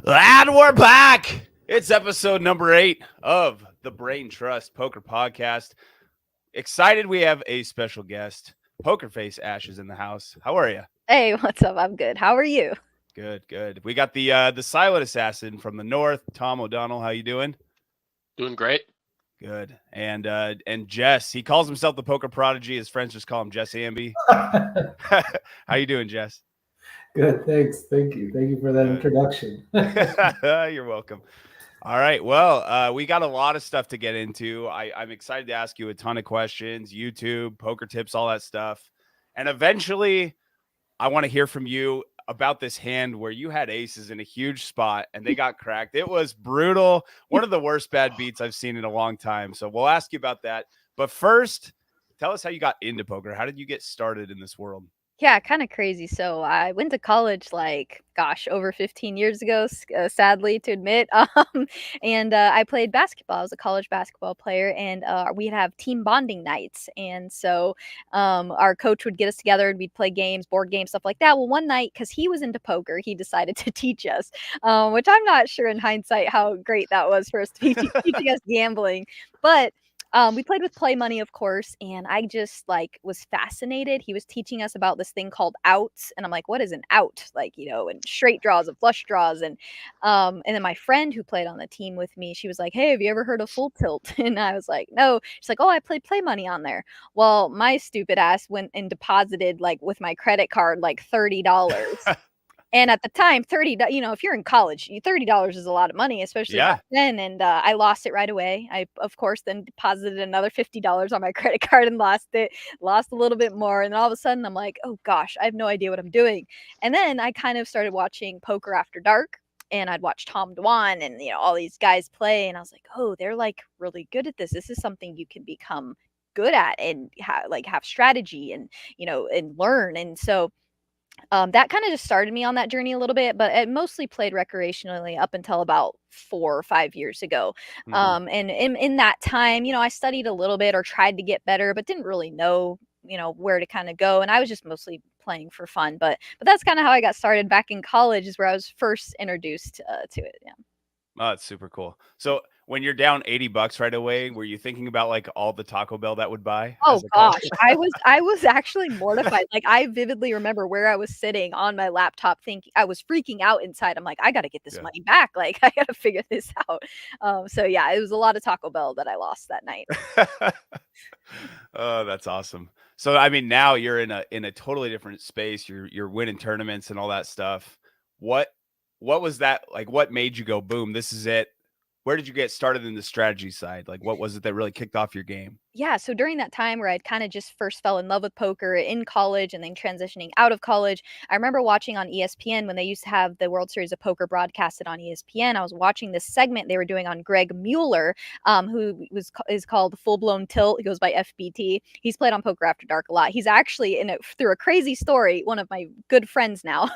And we're back. It's episode number 8 of the Brain Trust Poker Podcast. Excited we have a special guest. Pokerface Ash is in the house. How are you? Hey, what's up? I'm good. How are you? Good. We got the silent assassin from the north, Tom O'Donnell. How you doing? Doing great. Good. And Jess, he calls himself the poker prodigy. His friends just call him Jess Amby. How you doing, Jess? Good, thanks. Thank you for that introduction. You're welcome. All right. Well, we got a lot of stuff to get into. I'm excited to ask you a ton of questions, YouTube, poker tips, all that stuff. And eventually, I want to hear from you about this hand where you had aces in a huge spot and they got cracked. It was brutal. One of the worst bad beats I've seen in a long time. So we'll ask you about that. But first, tell us how you got into poker. How did you get started in this world? Yeah, kind of crazy. So I went to college, over 15 years ago, sadly to admit. And I played basketball. I was a college basketball player, and we'd have team bonding nights. And so our coach would get us together, and we'd play games, board games, stuff like that. Well, one night, because he was into poker, he decided to teach us, which I'm not sure in hindsight how great that was for us to be teaching us gambling. But we played with play money, of course, and I just was fascinated. He was teaching us about this thing called outs, and I'm like, what is an out? And straight draws and flush draws, and then my friend who played on the team with me, she was like, hey, have you ever heard of full tilt? And I was like, no. She's like, oh, I played play money on there. Well, my stupid ass went and deposited with my credit card $30. And at the time, if you're in college, $30 is a lot of money, especially back then. And I lost it right away. I, of course, then deposited another $50 on my credit card and lost it, lost a little bit more. And all of a sudden, I'm like, oh, gosh, I have no idea what I'm doing. And then I kind of started watching Poker After Dark. And I'd watch Tom Dwan and, all these guys play. And I was like, oh, they're really good at this. This is something you can become good at and have strategy and, and learn. And so that kind of just started me on that journey a little bit, but I mostly played recreationally up until about 4 or 5 years ago. And in that time, I studied a little bit or tried to get better, but didn't really know, where to kind of go. And I was just mostly playing for fun. But that's kind of how I got started back in college, is where I was first introduced to it. Yeah. Oh, it's super cool. So when you're down $80 right away, were you thinking about all the Taco Bell that would buy? Oh gosh, I was actually mortified. I vividly remember where I was sitting on my laptop thinking, I was freaking out inside. I'm like, I got to get this money back. I got to figure this out. So yeah, it was a lot of Taco Bell that I lost that night. Oh, that's awesome. So I mean, now you're in a totally different space. You're winning tournaments and all that stuff. What was that like? What made you go, boom, this is it? Where did you get started in the strategy side? What was it that really kicked off your game? Yeah, so during that time where I'd kind of just first fell in love with poker in college and then transitioning out of college, I remember watching on ESPN when they used to have the World Series of Poker broadcasted on ESPN. I was watching this segment they were doing on Greg Mueller, who is called Full Blown Tilt. He goes by FBT. He's played on Poker After Dark a lot. He's actually through a crazy story, one of my good friends now.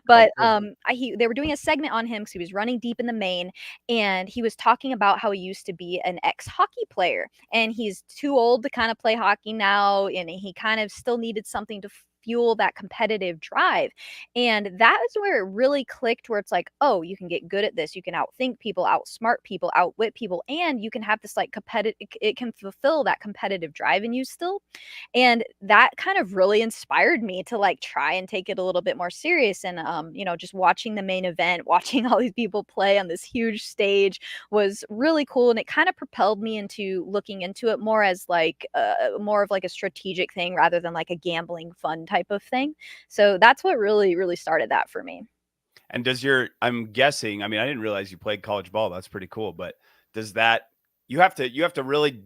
But they were doing a segment on him because he was running deep in the main, and he was talking about how he used to be an ex-hockey player, and he's too old to kind of play hockey now, and he kind of still needed something to fuel that competitive drive. And that is where it really clicked, where it's like, oh, you can get good at this. You can outthink people, outsmart people, outwit people, and you can have this competitive, it can fulfill that competitive drive in you still. And that kind of really inspired me to try and take it a little bit more serious. And just watching the main event, watching all these people play on this huge stage was really cool. And it kind of propelled me into looking into it more as more of a strategic thing rather than a gambling fun type of thing. So that's what really, really started that for me. And I'm guessing, I mean, I didn't realize you played college ball. That's pretty cool. But you have to really,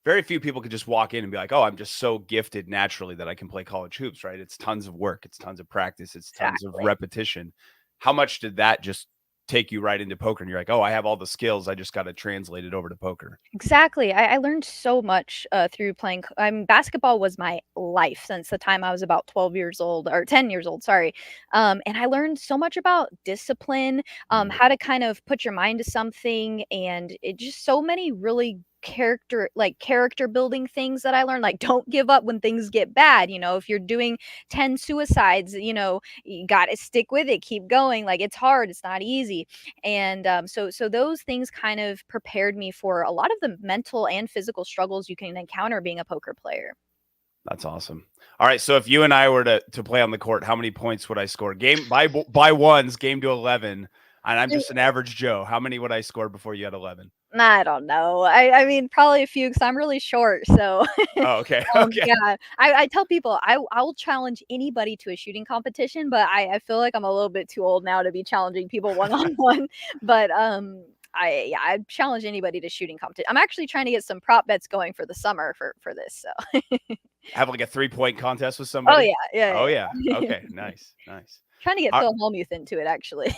very few people could just walk in and be like, oh, I'm just so gifted naturally that I can play college hoops, right? It's tons of work. It's tons of practice. It's tons of repetition. How much did that just take you right into poker? And you're like, oh, I have all the skills. I just got to translate it over to poker. Exactly. I learned so much through playing. Basketball was my life since the time I was about 12 years old, or 10 years old, sorry. And I learned so much about discipline, how to kind of put your mind to something, and it just so many really character building things that I learned, like don't give up when things get bad. If you're doing 10 suicides, you got to stick with it, keep going. Like it's hard, it's not easy. And so those things kind of prepared me for a lot of the mental and physical struggles you can encounter being a poker player. That's awesome. All right, so if you and I were to play on the court, how many points would I score? Game by ones, game to 11, and I'm just an average Joe. How many would I score before you had 11? I don't know. I mean, probably a few because I'm really short. So, Oh, okay, okay. yeah, I tell people I will challenge anybody to a shooting competition, but I feel like I'm a little bit too old now to be challenging people one on one. But I challenge anybody to shooting competition. I'm actually trying to get some prop bets going for the summer for this. So Have like a 3-point contest with oh somebody? yeah. Oh yeah. Okay, nice. Trying to get Uh, Phil Hellmuth into it actually.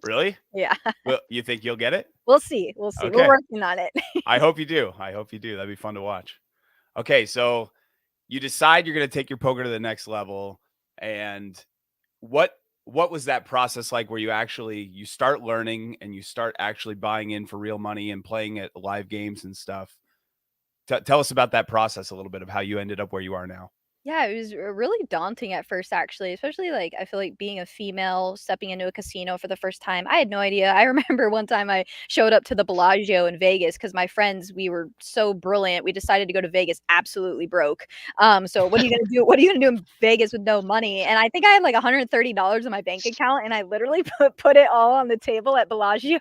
really? Yeah, Well, you think you'll get it? we'll see. We're Okay. working on it. I hope you do. That'd be fun to watch. Okay, so you decide you're going to take your poker to the next level, and what was that process like where you start learning and you start actually buying in for real money and playing at live games and stuff? Tell us about that process a little bit of how you ended up where you are now. Yeah, it was really daunting at first, actually, especially like I feel like being a female stepping into a casino for the first time. I had no idea. I remember one time I showed up to the Bellagio in Vegas because my friends, we were so brilliant. We decided to go to Vegas absolutely broke. So what are you gonna do? What are you gonna do in Vegas with no money? And I think I had like $130 in my bank account, and I literally put it all on the table at Bellagio,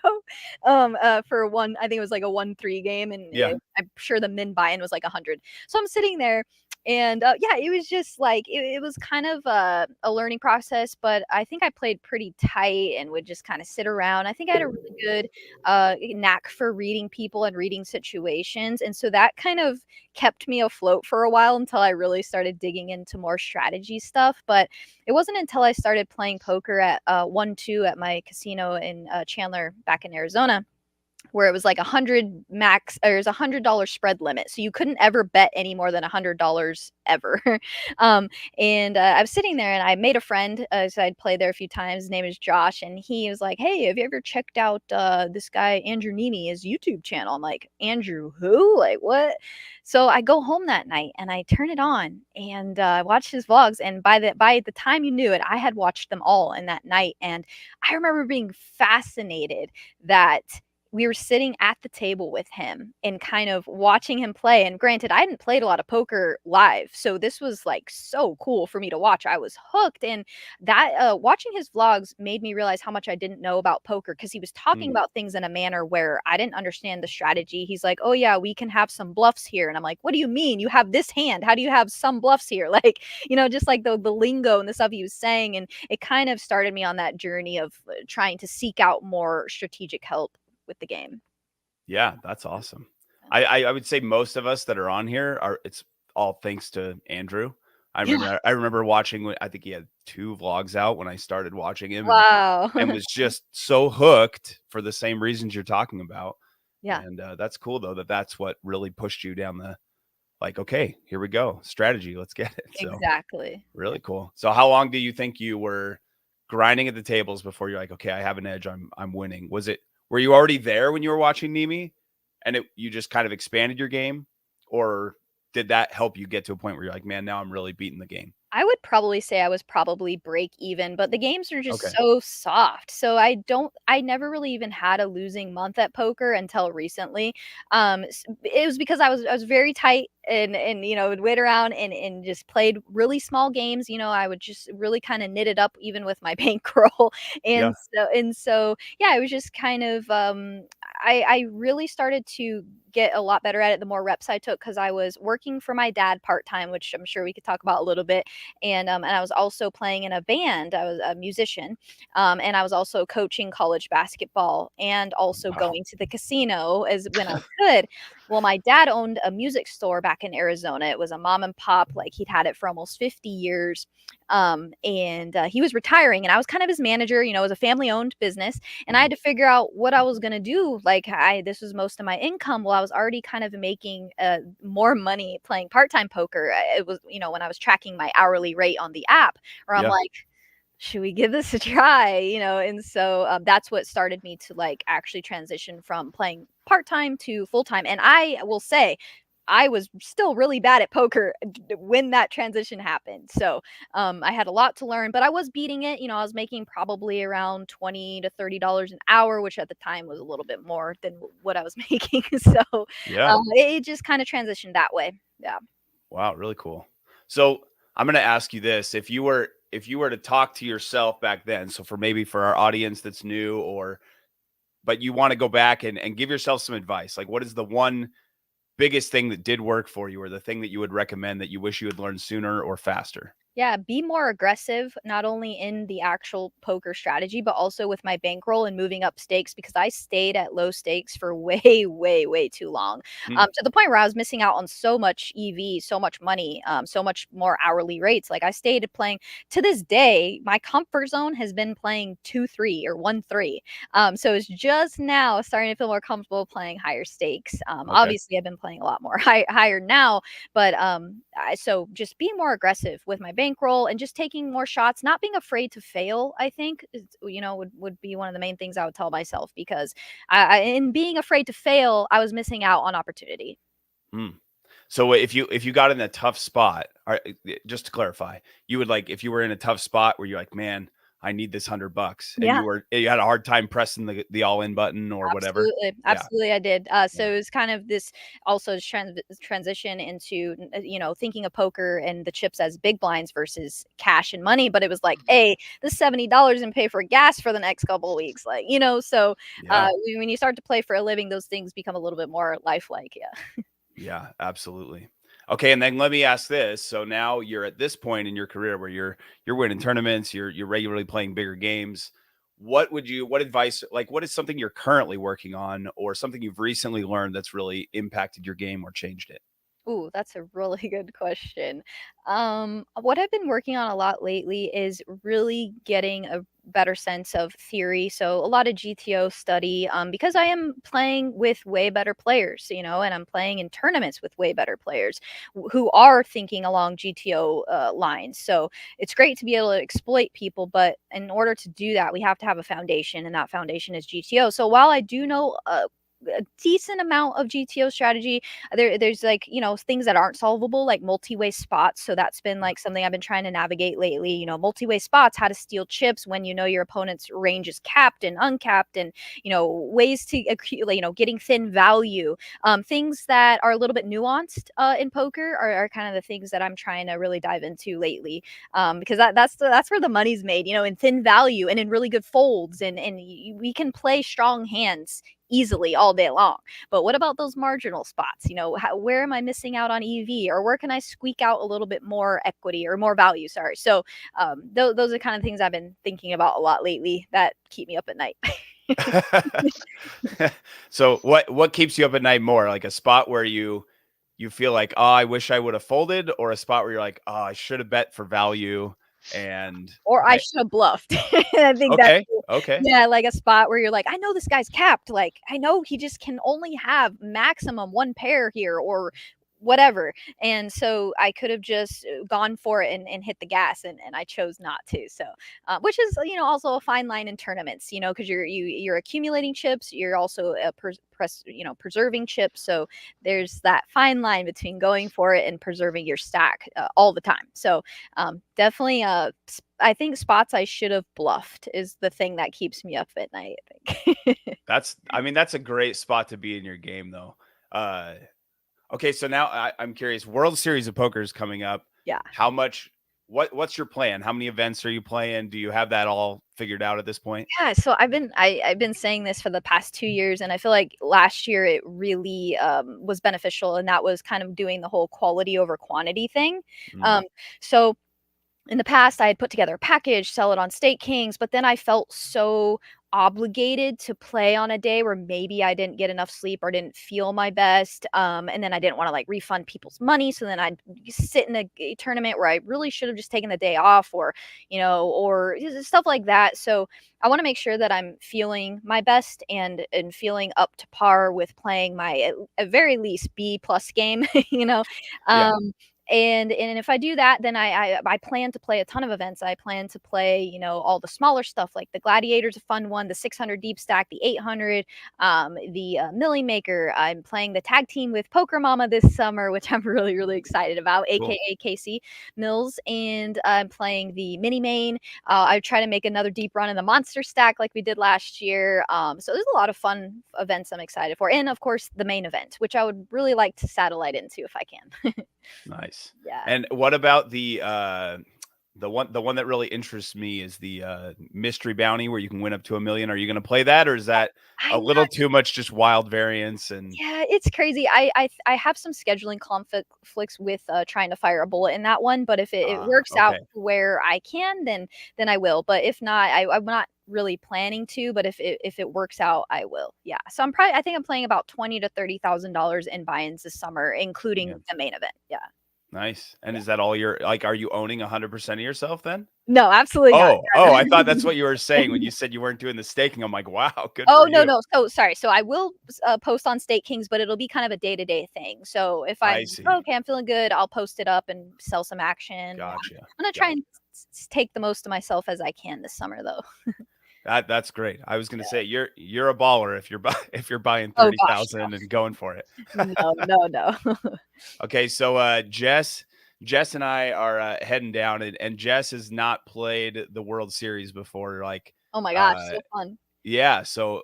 for one. I think it was like a 1-3 game, and Yeah. I'm sure the min buy-in was like 100. So I'm sitting there and yeah, it was just like it was kind of a learning process, but I think I played pretty tight and would just kind of sit around. I think I had a really good knack for reading people and reading situations, and so that kind of kept me afloat for a while until I really started digging into more strategy stuff. But it wasn't until I started playing poker at 1-2 at my casino in Chandler back in Arizona, where it was like 100 max, or there's $100 spread limit, so you couldn't ever bet any more than $100 ever. And I was sitting there and I made a friend, so I'd played there a few times. His name is Josh, and he was like, hey, have you ever checked out this guy Andrew Nemi, his YouTube channel? I'm like, Andrew who? Like what? So I go home that night and I turn it on and watch his vlogs, and by the time you knew it, I had watched them all in that night. And I remember being fascinated that we were sitting at the table with him and kind of watching him play. And granted, I hadn't played a lot of poker live, so this was like so cool for me to watch. I was hooked, and that watching his vlogs made me realize how much I didn't know about poker, because he was talking about things in a manner where I didn't understand the strategy. He's like, "Oh yeah, we can have some bluffs here," and I'm like, "What do you mean? You have this hand? How do you have some bluffs here?" Like, just like the lingo and the stuff he was saying, and it kind of started me on that journey of trying to seek out more strategic help with the game. Yeah, that's awesome. I would say most of us that are on here it's all thanks to Andrew. Yeah. I remember watching I think he had 2 vlogs out when I started watching him Wow. and was just so hooked for the same reasons you're talking about. Yeah. And that's cool though that's what really pushed you down the like, okay, here we go. Strategy, let's get it. So Exactly. really cool. So how long do you think you were grinding at the tables before you're like, okay, I have an edge. I'm winning. Were you already there when you were watching Nemi and you just kind of expanded your game, or did that help you get to a point where you're like, man, now I'm really beating the game? I would probably say I was probably break even, but the games are just Okay. so soft. So I never really even had a losing month at poker until recently. It was because I was very tight and would wait around and just played really small games. I would just really kind of knit it up even with my bankroll. Yeah. And so yeah, it was just kind of I really started to get a lot better at it the more reps I took, because I was working for my dad part-time, which I'm sure we could talk about a little bit. And I was also playing in a band. I was a musician, and I was also coaching college basketball and also Wow. going to the casino as when I could. Well, my dad owned a music store back in Arizona. It was a mom and pop, like he'd had it for almost 50 years. And he was retiring, and I was kind of his manager. It was a family-owned business, and I had to figure out what I was gonna do. Like this was most of my income. Well, I was already kind of making more money playing part-time poker. It was, when I was tracking my hourly rate on the app, where I'm Yeah. like, should we give this a try? And so that's what started me to like actually transition from playing part-time to full-time. And I will say, I was still really bad at poker when that transition happened. So I had a lot to learn, but I was beating it. I was making probably around $20 to $30 an hour, which at the time was a little bit more than what I was making. So Yeah. it just kind of transitioned that way. Yeah. Wow, really cool. So I'm going to ask you this: if you were to talk to yourself back then, so for our audience that's new, but you want to go back and give yourself some advice, like what is the one biggest thing that did work for you, or the thing that you would recommend that you wish you had learned sooner or faster? Yeah, be more aggressive, not only in the actual poker strategy, but also with my bankroll and moving up stakes because I stayed at low stakes for way, way, way too long. Hmm. To the point where I was missing out on so much EV, so much money, so much more hourly rates. Like I stayed playing to this day, my comfort zone has been playing 2-3 or 1-3. So it's just now starting to feel more comfortable playing higher stakes. Okay. Obviously, I've been playing a lot more higher now, but so just being more aggressive with my bankroll and just taking more shots, not being afraid to fail, I think would be one of the main things I would tell myself because in being afraid to fail, I was missing out on opportunity. Hmm. So if you got in a tough spot, just to clarify, you would like if you were in a tough spot where you're like, man, I need this $100, and Yeah. you had a hard time pressing the all in button or whatever. Absolutely, Yeah. absolutely, I did. So Yeah. it was kind of this also transition into thinking of poker and the chips as big blinds versus cash and money. But it was like, hey, this $70 and pay for gas for the next couple of weeks, like So Yeah. when you start to play for a living, those things become a little bit more lifelike. Yeah. Yeah, absolutely. Okay, and then let me ask this. So now you're at this point in your career where you're winning tournaments, you're regularly playing bigger games. What advice, like what is something you're currently working on or something you've recently learned that's really impacted your game or changed it? Ooh, that's a really good question. What I've been working on a lot lately is really getting a better sense of theory. So a lot of GTO study, because I am playing with way better players, and I'm playing in tournaments with way better players who are thinking along GTO lines. So it's great to be able to exploit people, but in order to do that, we have to have a foundation, and that foundation is GTO. So while I do know a decent amount of GTO strategy, there's like things that aren't solvable like multi-way spots. So that's been like something I've been trying to navigate lately. Multi-way spots, how to steal chips when your opponent's range is capped and uncapped, and ways to accumulate, getting thin value. Things that are a little bit nuanced in poker are kind of the things that I'm trying to really dive into lately, because that's where the money's made, in thin value and in really good folds, and we can play strong hands easily all day long. But what about those marginal spots? Where am I missing out on EV, or where can I squeak out a little bit more equity or more value? Sorry. So those are kind of things I've been thinking about a lot lately that keep me up at night. So what keeps you up at night more? Like a spot where you feel like, oh, I wish I would have folded, or a spot where you're like, oh, I should have bet for value and Or I I should have bluffed. I think that's okay, okay. yeah, like a spot where you're like, I know this guy's capped. Like, I know he just can only have maximum one pair here or whatever. And so I could have just gone for it and hit the gas, and I chose not to. So, which is, also a fine line in tournaments, because you're accumulating chips. You're also preserving chips. So there's that fine line between going for it and preserving your stack all the time. So definitely I think spots I should have bluffed is the thing that keeps me up at night, I think. That's a great spot to be in your game though. Uh okay, so now I'm curious. World Series of Poker is coming up. Yeah. How much what's your plan? How many events are you playing? Do you have that all figured out at this point? Yeah, so I've been saying this for the past 2 years, and I feel like last year it really, was beneficial, and that was kind of doing the whole quality over quantity thing. Mm, Um, so in the past, I had put together a package, sell it on Stake Kings, but then I felt so obligated to play on a day where maybe I didn't get enough sleep or didn't feel my best. And then I didn't want to like refund people's money. So then I'd sit in a tournament where I really should have just taken the day off, or stuff like that. So I want to make sure that I'm feeling my best and feeling up to par with playing my at very least B plus game, you know. yeah. Um And if I do that, then I plan to play a ton of events. I plan to play, you know, all the smaller stuff like the Gladiator's a fun one, the 600 deep stack, the 800, the Millie Maker. I'm playing the tag team with Poker Mama this summer, which I'm really excited about, Cool. aka Casey Mills, and I'm playing the mini main. I try to make another deep run in the monster stack like we did last year. So there's a lot of fun events I'm excited for, and of course the main event, which I would really like to satellite into if I can. Nice. Yeah. And what about the one that really interests me is the mystery bounty where you can win up to $1 million. Are you going to play that, or is that a I'm little not too much just wild variance? And Yeah, it's crazy. I have some scheduling conflicts with trying to fire a bullet in that one, but if it works out okay. where I can, then I will. But if not, I'm not really planning to. But if it works out, I will. Yeah. So I think I'm playing about $20,000 to $30,000 in buy-ins this summer, including Yeah. the main event. Yeah. Nice. And Yeah. is that all you're like? Are you owning 100% of yourself then? No, absolutely not. Oh, I thought that's what you were saying when you said you weren't doing the staking. I'm like, wow, good Oh, for no, you. no. So sorry. So I will post on State Kings, but it'll be kind of a day-to-day thing. So if I I'm see. okay, I'm feeling good, I'll post it up and sell some action. Yeah. Gotcha. I'm gonna try and take the most of myself as I can this summer, though. That's great. I was gonna say you're a baller if you're buying Oh gosh, 30,000 and going for it. no, no. Okay, so Jess and I are heading down, and Jess has not played the World Series before. Like, Oh my gosh, uh, so fun. yeah. So,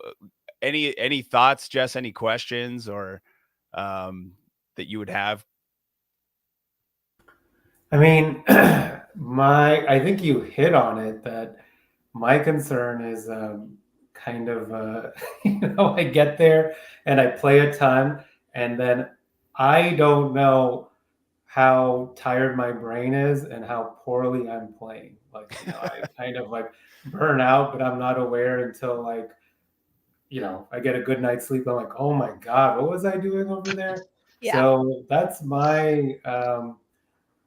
any thoughts, Jess? Any questions or that you would have? I mean, I think you hit on it that my concern is kind of, I get there and I play a ton, and then I don't know how tired my brain is and how poorly I'm playing. Like, I kind of like burn out, but I'm not aware until like, I get a good night's sleep. I'm like, oh my God, what was I doing over there? Yeah. So that's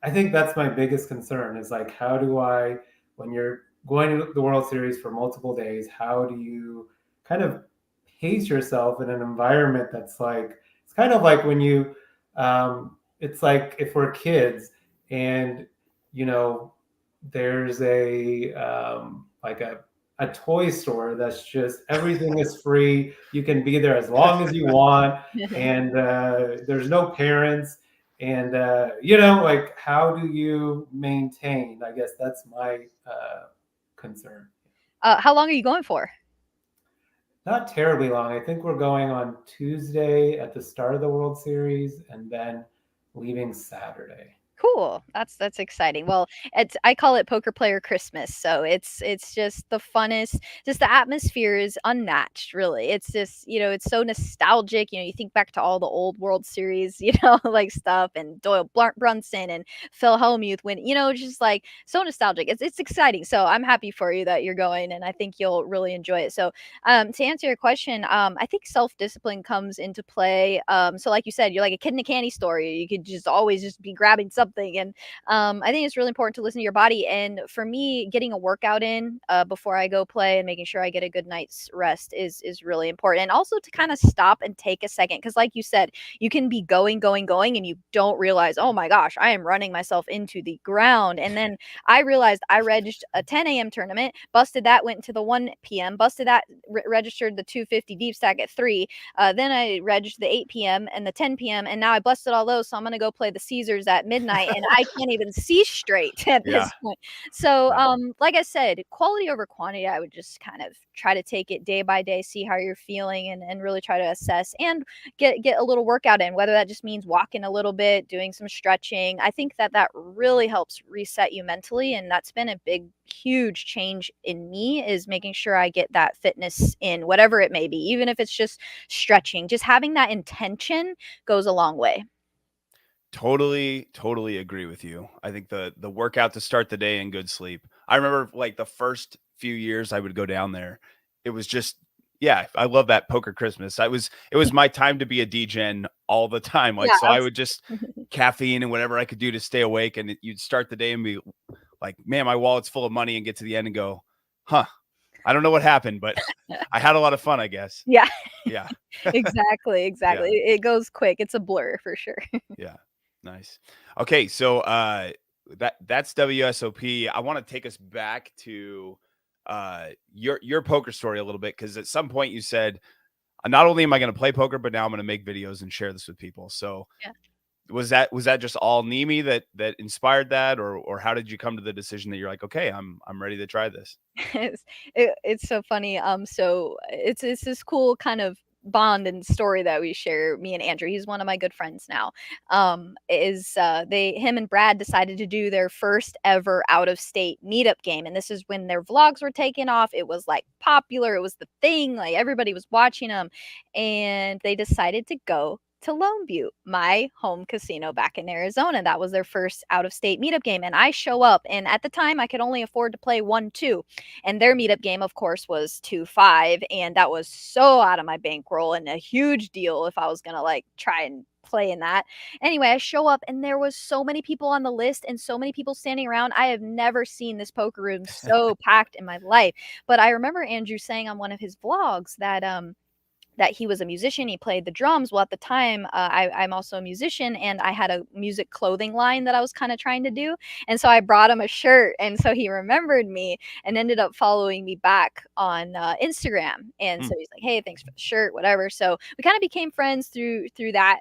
I think that's my biggest concern is like, how do I, when you're going to the World Series for multiple days, how do you kind of pace yourself in an environment that's like, it's kind of like when it's like if we're kids and, you know, there's like a toy store that's just everything is free. You can be there as long as you want, and there's no parents. And like, how do you maintain? I guess that's my concern. How long are you going for? Not terribly long. I think we're going on Tuesday at the start of the World Series, and then leaving Saturday. Cool. That's exciting. Well, I call it poker player Christmas. So it's just the funnest. Just the atmosphere is unmatched, really. It's just, it's so nostalgic. You think back to all the old World Series, like stuff, and Doyle Brunson and Phil Hellmuth when, just like so nostalgic. It's exciting. So I'm happy for you that you're going, and I think you'll really enjoy it. So to answer your question, I think self-discipline comes into play. So like you said, you're like a kid in a candy store. You could just always just be grabbing something. And I think it's really important to listen to your body. And for me, getting a workout in before I go play and making sure I get a good night's rest is really important. And also to kind of stop and take a second. Because like you said, you can be going, and you don't realize, oh my gosh, I am running myself into the ground. And then I realized I registered a 10 a.m. tournament, busted that, went into the 1 p.m., busted that, registered the 250 deep stack at 3. Then I registered the 8 p.m. and the 10 p.m. And now I busted all those. So I'm going to go play the Caesars at midnight, and I can't even see straight at this point. So, like I said, quality over quantity, I would just kind of try to take it day by day, see how you're feeling, and really try to assess and get a little workout in, whether that just means walking a little bit, doing some stretching. I think that really helps reset you mentally. And that's been a big, huge change in me, is making sure I get that fitness in, whatever it may be, even if it's just stretching. Just having that intention goes a long way. Totally agree with you. I think the workout to start the day and good sleep. I remember like the first few years I would go down there. It was just, I love that poker Christmas. It was my time to be a DGen all the time. Like, so I would just caffeine and whatever I could do to stay awake. And you'd start the day and be like, man, my wallet's full of money, and get to the end and go, huh, I don't know what happened, but I had a lot of fun, I guess. Yeah. Yeah. Exactly. Yeah. It goes quick. It's a blur for sure. Yeah. Nice. Okay, so that's WSOP. I want to take us back to your poker story a little bit, because at some point you said, not only am I going to play poker, but now I'm going to make videos and share this with people. So Yeah. was that just all Nimi that inspired that, or how did you come to the decision that you're like, okay, I'm ready to try this? It's so funny. So it's this cool kind of bond and story that we share, me and Andrew. He's one of my good friends now. Is they him and Brad decided to do their first ever out of state meetup game, and this is when their vlogs were taking off. It was like popular. It was the thing. Like everybody was watching them, and they decided to go to Lone Butte, my home casino back in Arizona. That was their first out of state meetup game. And I show up, and at the time I could only afford to play 1-2. And their meetup game, of course, was 2-5. And that was so out of my bankroll and a huge deal if I was going to like try and play in that. Anyway, I show up and there was so many people on the list and so many people standing around. I have never seen this poker room so packed in my life. But I remember Andrew saying on one of his vlogs that he was a musician. He played the drums. Well, at the time, I'm also a musician, and I had a music clothing line that I was kind of trying to do. And so I brought him a shirt, and so he remembered me and ended up following me back on Instagram. And so he's like, "Hey, thanks for the shirt, whatever." So we kind of became friends through that.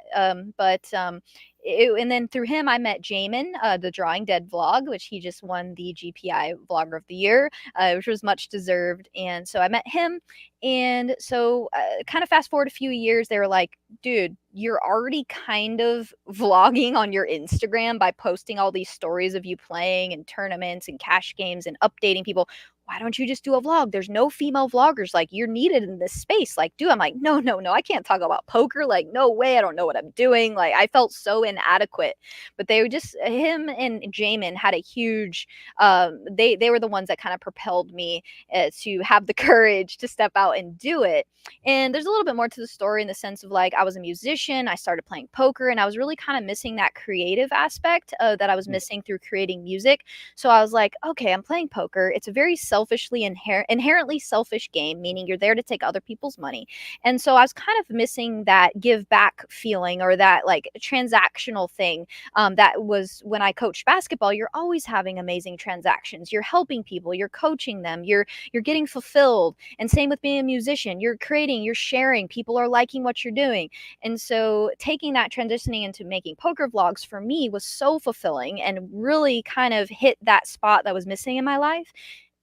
And then through him, I met Jamin, the Drawing Dead vlog, which he just won the GPI Vlogger of the Year, which was much deserved. And so I met him. And so, kind of fast forward a few years, they were like, dude, you're already kind of vlogging on your Instagram by posting all these stories of you playing and tournaments and cash games and updating people. Why don't you just do a vlog? There's no female vloggers. Like, you're needed in this space. Like, dude, I'm like, no, I can't talk about poker. Like, no way. I don't know what I'm doing. Like, I felt so inadequate. But they were just, him and Jamin had a huge, they were the ones that kind of propelled me to have the courage to step out and do it. And there's a little bit more to the story in the sense of like, I was a musician, I started playing poker, and I was really kind of missing that creative aspect that I was missing through creating music. So I was like, okay, I'm playing poker. It's a very selfishly inherently selfish game, meaning you're there to take other people's money. And so I was kind of missing that give back feeling, or that like transactional thing. That was when I coached basketball. You're always having amazing transactions. You're helping people, you're coaching them, you're getting fulfilled. And same with being a musician. You're creating, you're sharing, people are liking what you're doing. And so taking that, transitioning into making poker vlogs, for me was so fulfilling and really kind of hit that spot that was missing in my life.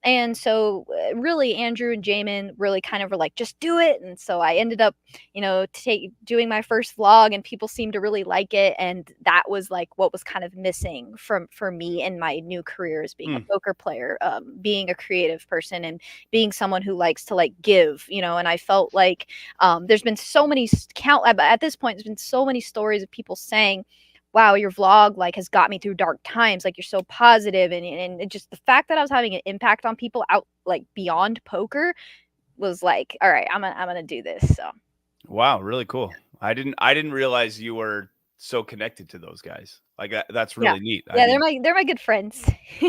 And so really Andrew and Jamin really kind of were like, just do it. And so I ended up, doing my first vlog, and people seemed to really like it. And that was like what was kind of missing for me in my new career as being a poker player, being a creative person and being someone who likes to like give, and I felt like there's been so many at this point, there's been so many stories of people saying, wow, your vlog like has got me through dark times. Like, you're so positive, and it just the fact that I was having an impact on people out like beyond poker was like, all right, I'm gonna do this. So Wow, really cool. I didn't realize you were so connected to those guys. Like that's yeah, really neat. I yeah, mean, they're my good friends.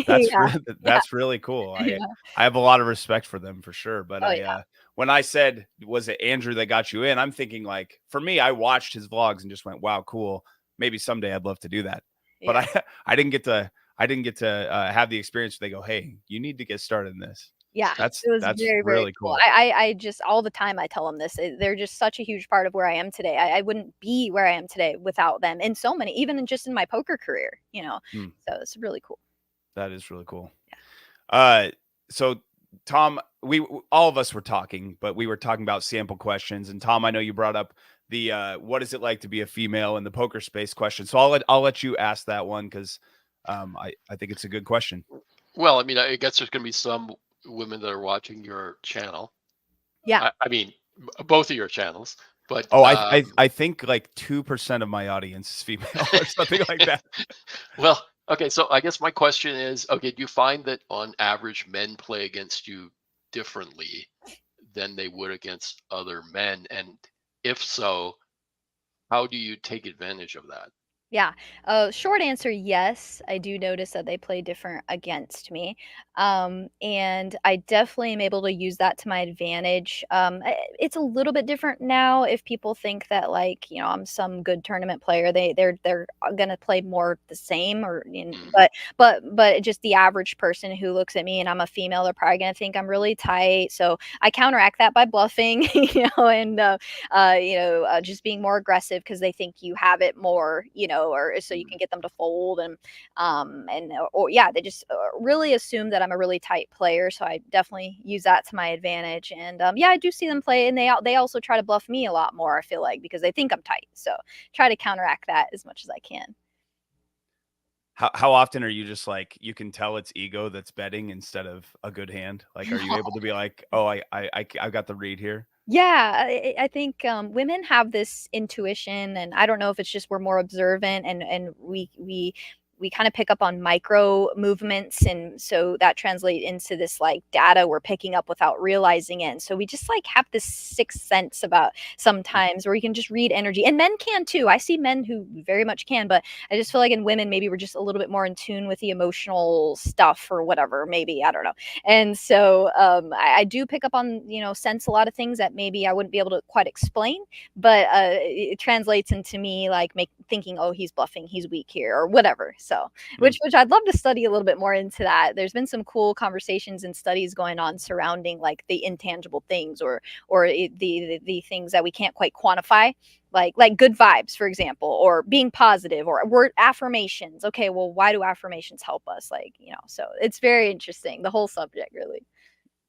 that's Yeah, really yeah, that's really cool. I yeah. I have a lot of respect for them for sure. But Oh yeah, when I said, was it Andrew that got you in, I'm thinking like, for me, I watched his vlogs and just went, wow, cool. Maybe someday I'd love to do that. But yeah. I didn't get to have the experience where they go, hey, you need to get started in this. Yeah, That's it was that's very, very really cool. cool. I just all the time I tell them this. They're just such a huge part of where I am today. I wouldn't be where I am today without them, and so many, even just in my poker career. Hmm, So it's really cool. that is really cool. Yeah. So Tom, all of us were talking, but we were talking about sample questions. And Tom, I know you brought up the what is it like to be a female in the poker space question. So I'll let you ask that one, because I think it's a good question. Well, I mean, I guess there's going to be some women that are watching your channel. Yeah. I mean, both of your channels. But Oh, I think like 2% of my audience is female or something like that. well, okay. So I guess my question is, okay, do you find that on average men play against you differently than they would against other men? And if so, how do you take advantage of that? Yeah. Short answer, yes. I do notice that they play different against me. And I definitely am able to use that to my advantage. It's a little bit different now if people think that like, I'm some good tournament player, they're gonna play more the same Mm, but just the average person who looks at me and I'm a female, they're probably gonna think I'm really tight. So I counteract that by bluffing, and just being more aggressive because they think you have it more, or so you can get them to fold or yeah, they just really assume that I'm a really tight player. So I definitely use that to my advantage. And yeah, I do see them play, and they also try to bluff me a lot more. I feel like because they think I'm tight, so try to counteract that as much as I can. How often are you just like, you can tell it's ego that's betting instead of a good hand? Like, are you able to be like, oh, I got the read here? Yeah, I think women have this intuition, and I don't know if it's just we're more observant, and we kind of pick up on micro movements, and so that translate into this like data we're picking up without realizing it. And so we just like have this sixth sense about sometimes where you can just read energy, and men can too. I see men who very much can, but I just feel like in women maybe we're just a little bit more in tune with the emotional stuff or whatever. Maybe I don't know. And so I do pick up on, sense a lot of things that maybe I wouldn't be able to quite explain, but it translates into me like thinking, oh, he's bluffing, he's weak here, or whatever. So, which I'd love to study a little bit more into that. There's been some cool conversations and studies going on surrounding like the intangible things or the things that we can't quite quantify, like good vibes, for example, or being positive, or word affirmations. Okay, well, why do affirmations help us? So it's very interesting, the whole subject, really.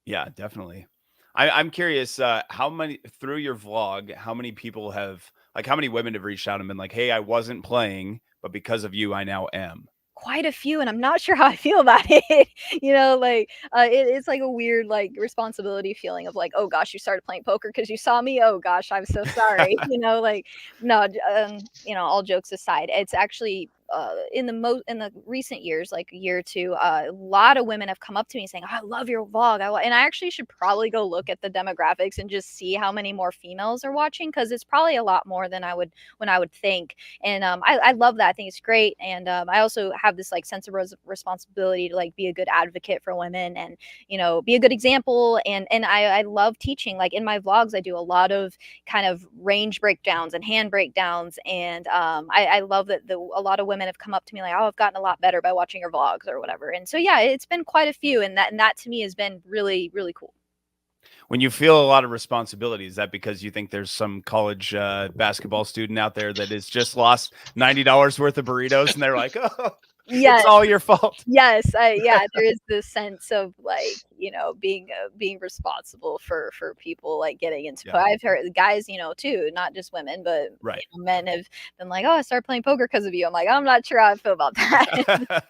Yeah, definitely. I'm curious, how many through your vlog, how many people have like how many women have reached out and been like, "Hey, I wasn't playing, but because of you, I now am." Quite a few, and I'm not sure how I feel about it. It's like a weird like responsibility feeling of like, oh gosh, you started playing poker because you saw me. Oh gosh, I'm so sorry. No, all jokes aside, it's actually in the recent years, like a year or two, a lot of women have come up to me saying, "Oh, I love your vlog," and I actually should probably go look at the demographics and just see how many more females are watching, because it's probably a lot more than I would think. And I love that. I think it's great. And I also have this like sense of responsibility to like be a good advocate for women, and be a good example. And I love teaching. Like in my vlogs, I do a lot of kind of range breakdowns and hand breakdowns, and I love that a lot of women have come up to me like, "Oh, I've gotten a lot better by watching your vlogs," or whatever. And so yeah, it's been quite a few, and that to me has been really really cool. When you feel a lot of responsibility, is that because you think there's some college basketball student out there that has just lost $90 worth of burritos and they're like, "Oh, it's Yes. all your fault." Yes, yeah, there is this sense of like, being responsible for people like getting into Yeah, I've heard guys, too, not just women, but right. men have been like, "Oh, I started playing poker because of you." I'm like, I'm not sure how I feel about that.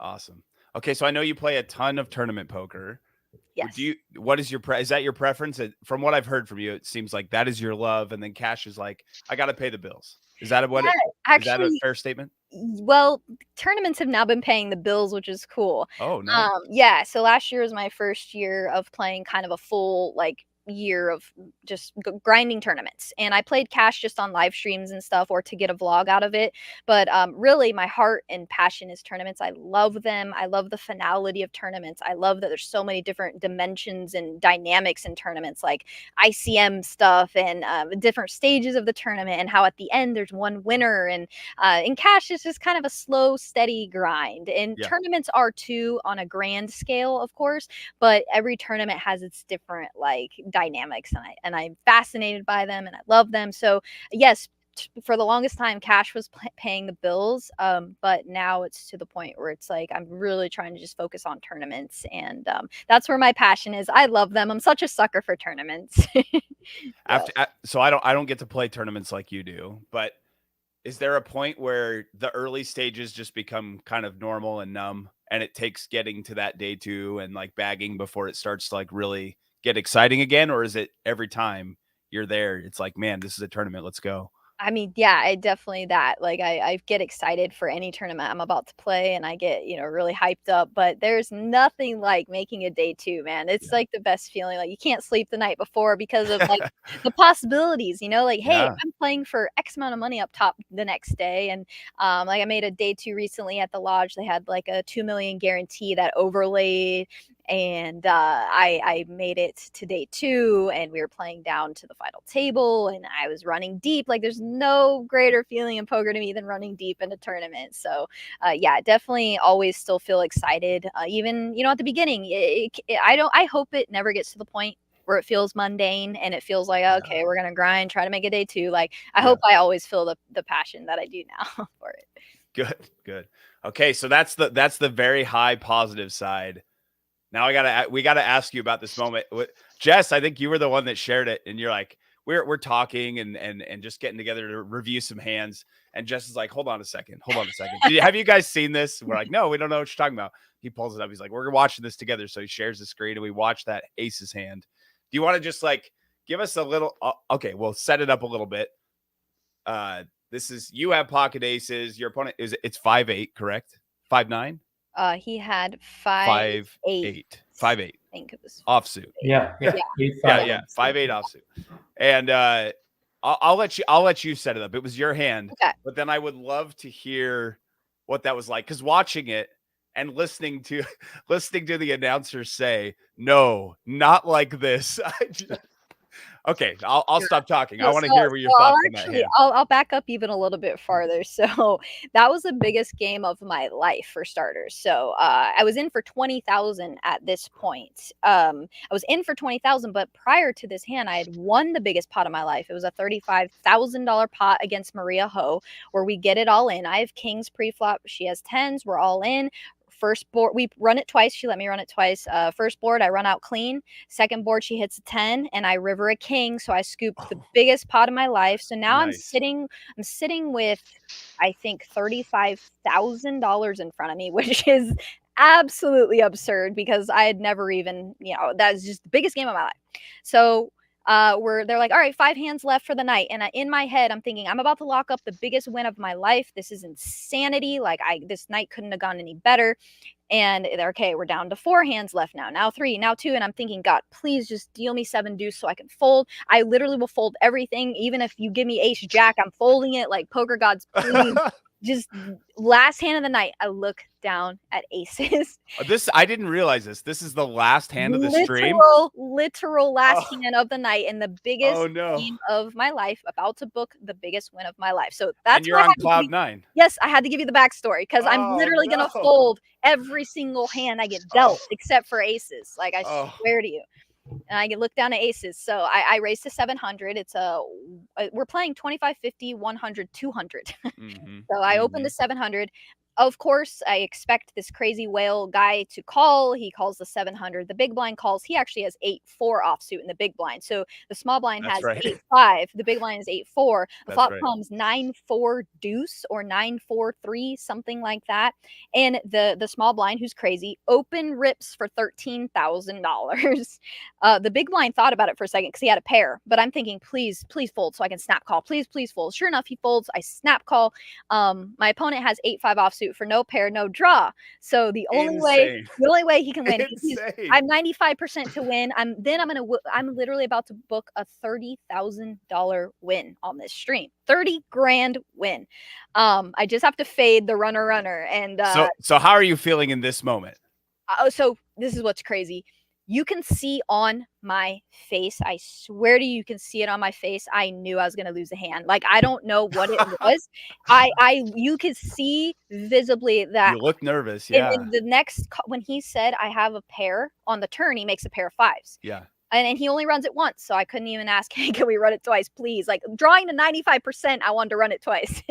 Awesome. Okay, so I know you play a ton of tournament poker. Do Yes. you what is your is that your preference? From what I've heard from you, it seems like that is your love, and then cash is like, I got to pay the bills. Yeah, Is that a actually, fair statement? well, tournaments have now been paying the bills, which is cool. Oh, nice. Yeah, so last year was my first year of playing kind of a full like year of just grinding tournaments, and I played cash just on live streams and stuff, or to get a vlog out of it. But really, my heart and passion is tournaments. I love them. I love the finality of tournaments. I love that there's so many different dimensions and dynamics in tournaments, like ICM stuff and different stages of the tournament, and how at the end there's one winner. And in cash, it's just kind of a slow, steady grind. And Yeah. tournaments are too on a grand scale, of course, but every tournament has its different like dynamics, and I'm fascinated by them and I love them. So yes, for the longest time, cash was paying the bills, but now it's to the point where it's like I'm really trying to just focus on tournaments, and that's where my passion is. I love them. I'm such a sucker for tournaments. So. So I don't get to play tournaments like you do, but is there a point where the early stages just become kind of normal and numb, and it takes getting to that day 2 and like bagging before it starts to like really get exciting again? Or is it every time you're there, it's like, man, this is a tournament, let's go? I mean, yeah, I definitely that. Like, I get excited for any tournament I'm about to play, and I get, really hyped up. But there's nothing like making a day two, man. It's Yeah. like the best feeling. Like, you can't sleep the night before because of like the possibilities. Like, hey, Yeah. I'm playing for X amount of money up top the next day, and like I made a day two recently at the lodge. They had like a 2 million guarantee that overlaid. And I made it to day two, and we were playing down to the final table, and I was running deep. Like, there's no greater feeling in poker to me than running deep in a tournament. So yeah, definitely always still feel excited, even at the beginning. I hope it never gets to the point where it feels mundane and it feels like, okay, we're gonna grind, try to make a day two. Like, I hope I always feel the passion that I do now for it. Good. Okay, so that's the very high positive side. Now we gotta ask you about this moment. Jess, I think you were the one that shared it, and you're like, we're talking and just getting together to review some hands. And Jess is like, hold on a second. Have you guys seen this? We're like, no, we don't know what you're talking about. He pulls it up. He's like, we're watching this together. So he shares the screen, and we watch that aces hand. Do you want to just like give us a little? Okay, we'll set it up a little bit. This is, you have pocket aces. Your opponent it's 5-8, correct? 5-9. He had 5-8. 5-8. I think it was Offsuit. Yeah. 5-8 offsuit. And I'll let you set it up. It was your hand. Okay. But then I would love to hear what that was like, because watching it and listening to the announcers say, no, not like this. Okay, I'll stop talking. I want to hear what your thoughts on that hand. I'll back up even a little bit farther. So that was the biggest game of my life, for starters. So I was in for 20,000 at this point. I was in for 20,000, but prior to this hand, I had won the biggest pot of my life. It was a $35,000 pot against Maria Ho, where we get it all in. I have kings pre-flop. She has tens. We're all in. First board, we run it twice. She let me run it twice. First board, I run out clean. Second board, she hits a 10, and I river a king. So I scooped the biggest pot of my life. So now Nice. I'm sitting with, I think, $35,000 in front of me, which is absolutely absurd because I had never even, that's just the biggest game of my life. So they're like, all right, 5 hands left for the night. And in my head, I'm thinking, I'm about to lock up the biggest win of my life. This is insanity. Like, this night couldn't have gone any better. And they're, okay, we're down to 4 hands left now 3, now 2. And I'm thinking, God, please just deal me 7 deuce so I can fold. I literally will fold everything. Even if you give me ace jack, I'm folding it. Like, poker gods, please. Just last hand of the night, I look down at aces. I didn't realize this. This is the last hand of the stream. Literal last hand of the night, and the biggest no. game of my life. About to book the biggest win of my life. So that's, and you're on cloud 9. Yes, I had to give you the backstory because I'm literally gonna fold every single hand I get dealt, except for aces. Like, I swear to you. And I can look down at aces. So I raised to 700. We're playing 25, 50, 100, 200. So I opened to 700. Of course, I expect this crazy whale guy to call. He calls the 700. The big blind calls. He actually has 8-4 offsuit in the big blind. So the small blind has 8-5. The big blind is 8-4. The flop comes 9-4 deuce or 9-4-3, something like that. And the small blind, who's crazy, open rips for $13,000. The big blind thought about it for a second because he had a pair. But I'm thinking, please fold so I can snap call. Please fold. Sure enough, he folds. I snap call. My opponent has 8-5 offsuit for no pair, no draw. So the only way he can win, I'm 95% to win. I'm literally about to book a $30,000 win on this stream. 30 grand win. I just have to fade the runner. And so how are you feeling in this moment? So this is what's crazy. You can see on my face, I swear to you, you can see it on my face. I knew I was going to lose a hand. Like, I don't know what it was. You could see visibly that you look nervous. Yeah. In the next, when he said I have a pair on the turn, he makes a pair of 5s. Yeah. And he only runs it once. So I couldn't even ask, hey, can we run it twice, please? Like, drawing to 95%, I wanted to run it twice.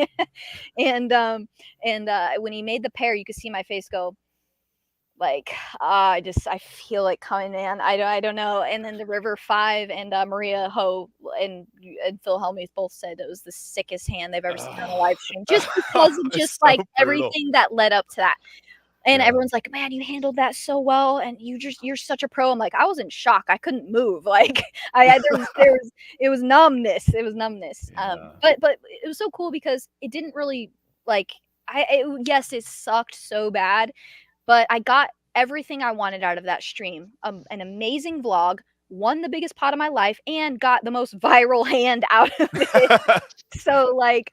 and when he made the pair, you could see my face go, like, I feel it coming in. I don't know. And then the river 5 and Maria Ho and Phil Hellmuth both said it was the sickest hand they've ever seen on a live stream, just because of just like everything that led up to that. And Yeah. everyone's like, man, you handled that so well. And you're such a pro. I'm like, I was in shock. I couldn't move. Like it was numbness. It was numbness. Yeah. But it was so cool because it didn't really like, yes, it sucked so bad, but I got everything I wanted out of that stream. An amazing vlog, won the biggest pot of my life, and got the most viral hand out of it. So, like,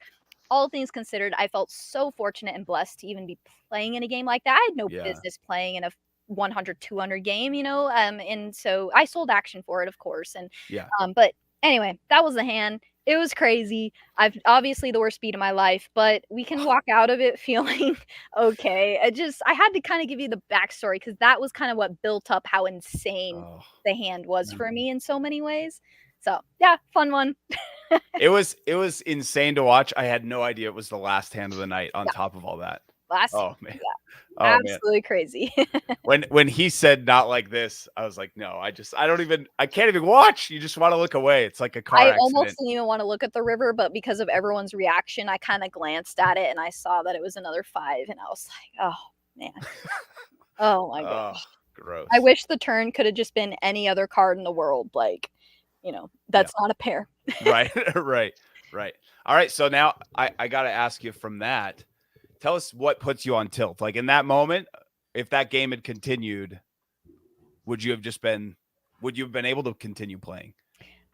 all things considered, I felt so fortunate and blessed to even be playing in a game like that. I had no Yeah. business playing in a 100, 200 game, and so I sold action for it, of course. And Yeah. but anyway, that was the hand. It was crazy. I've obviously the worst beat of my life, but we can walk out of it feeling okay. I had to kind of give you the backstory because that was kind of what built up how insane Oh, the hand was man. for me in so many ways. So yeah, fun one. It was insane to watch. I had no idea it was the last hand of the night on Yeah. top of all that. Last, Oh man. yeah, Oh man. absolutely crazy. When he said not like this, I was like, no, I can't even watch. You just want to look away. It's like a car I accident. almost didn't even want to look at the river, but because of everyone's reaction, I kind of glanced at it and I saw that it was another 5, and I was like, oh man. Oh my gosh. Gross. I wish the turn could have just been any other card in the world. Like, that's not a pair. Right. Right. All right. So now I got to ask you from that, tell us what puts you on tilt. Like in that moment, if that game had continued, would you have been able to continue playing?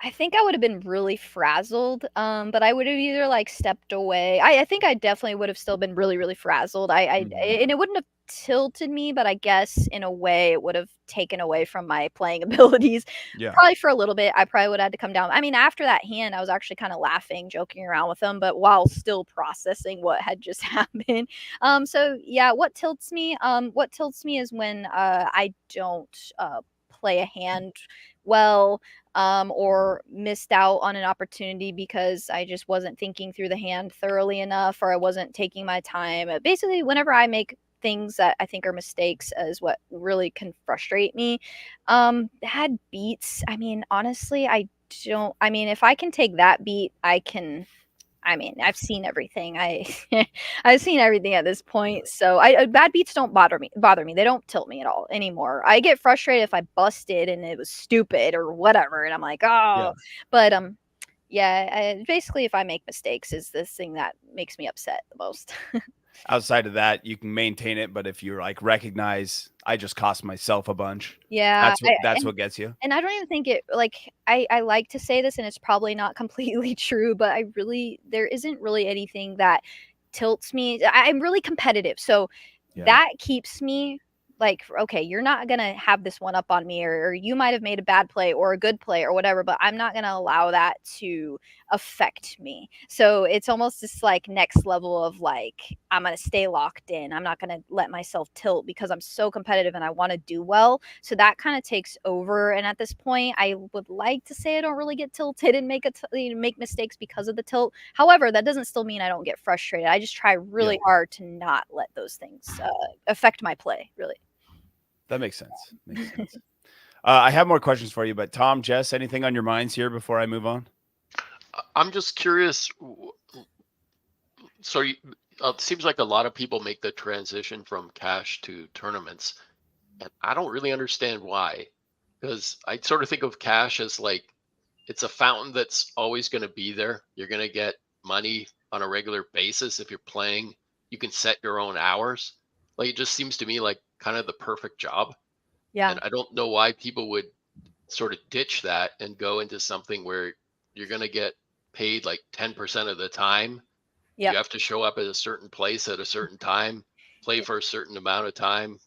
I think I would have been really frazzled, but I would have either like stepped away. I think I definitely would have still been really, really frazzled. And it wouldn't have tilted me, but I guess in a way it would have taken away from my playing abilities. Yeah. Probably for a little bit. I probably would have had to come down. I mean, after that hand, I was actually kind of laughing, joking around with them, but while still processing what had just happened. So yeah, what tilts me? What tilts me is when I don't play a hand well, or missed out on an opportunity because I just wasn't thinking through the hand thoroughly enough, or I wasn't taking my time. Basically, whenever I make things that I think are mistakes is what really can frustrate me. Had beats. I mean, honestly, if I can take that beat, I've seen everything. I've seen everything at this point. So bad beats don't bother me. They don't tilt me at all anymore. I get frustrated if I busted and it was stupid or whatever, and I'm like, oh. But basically, if I make mistakes, is this thing that makes me upset the most. Outside of that, you can maintain it, but if you like recognize, I just cost myself a bunch. Yeah, that's what gets you. And I don't even think it I like to say this, and it's probably not completely true, but there isn't really anything that tilts me. I'm really competitive, so that keeps me like, okay, you're not gonna have this one up on me, or you might have made a bad play or a good play or whatever, but I'm not gonna allow that to affect me. So it's almost this like next level of like, I'm gonna stay locked in. I'm not gonna let myself tilt because I'm so competitive and I want to do well. So that kind of takes over. And at this point, I would like to say I don't really get tilted and make mistakes because of the tilt. However, that doesn't still mean I don't get frustrated. I just try really hard to not let those things affect my play. Really. That makes sense. I have more questions for you, but Tom, Jess, anything on your minds here before I move on? I'm just curious. So it seems like a lot of people make the transition from cash to tournaments, and I don't really understand why. Because I sort of think of cash as like, it's a fountain that's always going to be there. You're going to get money on a regular basis if you're playing. You can set your own hours. Like, it just seems to me like kind of the perfect job. Yeah. And I don't know why people would sort of ditch that and go into something where you're going to get paid like 10% of the time. You have to show up at a certain place at a certain time, play for a certain amount of time,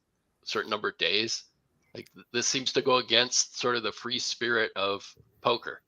a certain number of days. Like, this seems to go against sort of the free spirit of poker,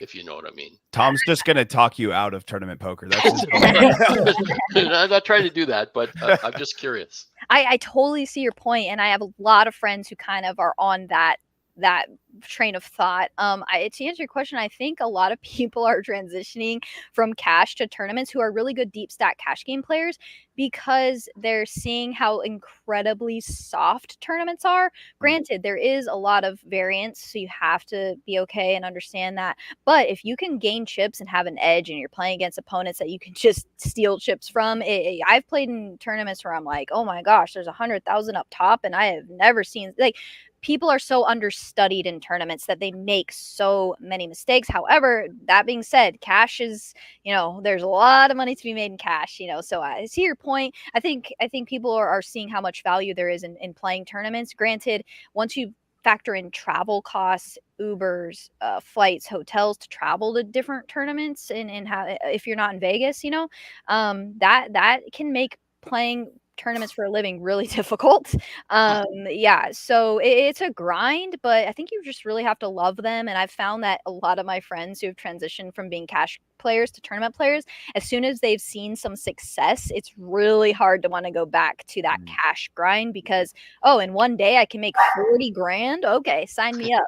if you know what I mean. Tom's just going to talk you out of tournament poker. That's I'm not trying to do that, but I'm just curious. I totally see your point, and I have a lot of friends who kind of are on that that train of thought. To answer your question, I think a lot of people are transitioning from cash to tournaments who are really good deep stack cash game players because they're seeing how incredibly soft tournaments are. Granted, there is a lot of variance, so you have to be okay and understand that. But if you can gain chips and have an edge and you're playing against opponents that you can just steal chips from, I've played in tournaments where I'm like, oh my gosh, there's 100,000 up top, and I have never seen, like, people are so understudied in tournaments that they make so many mistakes. However, that being said, cash is, there's a lot of money to be made in cash, so I see your point. I think people are seeing how much value there is in playing tournaments. Granted, once you factor in travel costs, Ubers, flights, hotels to travel to different tournaments, and how, if you're not in Vegas, that can make playing tournaments for a living really difficult. Yeah, so it's a grind, but I think you just really have to love them. And I've found that a lot of my friends who have transitioned from being cash players to tournament players, as soon as they've seen some success, it's really hard to want to go back to that cash grind because, oh, in one day I can make 40 grand. Okay, sign me up,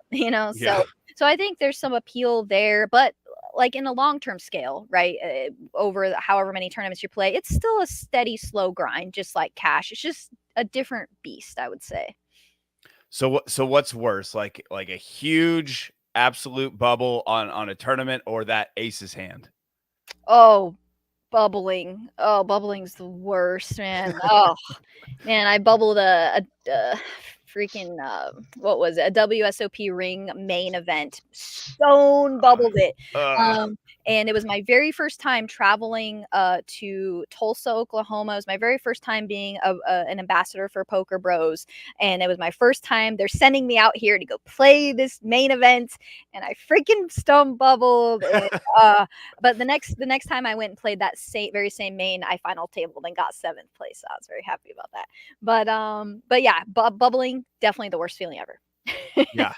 So I think there's some appeal there, but like in a long-term scale, right? Over however many tournaments you play, it's still a steady, slow grind, just like cash. It's just a different beast, I would say. So what's worse, like a huge absolute bubble on a tournament, or that aces hand? Oh, bubbling. Oh, bubbling's the worst, man. Oh, man, I bubbled a freaking what was it? A WSOP ring main event. Stone bubbled it. And it was my very first time traveling to Tulsa, Oklahoma. It was my very first time being an ambassador for Poker Bros, and it was my first time they're sending me out here to go play this main event, and I freaking stone bubbled. And, but the next time I went and played that very same main, I final tabled and got 7th place. So I was very happy about that. But yeah, bubbling, definitely the worst feeling ever. Yeah.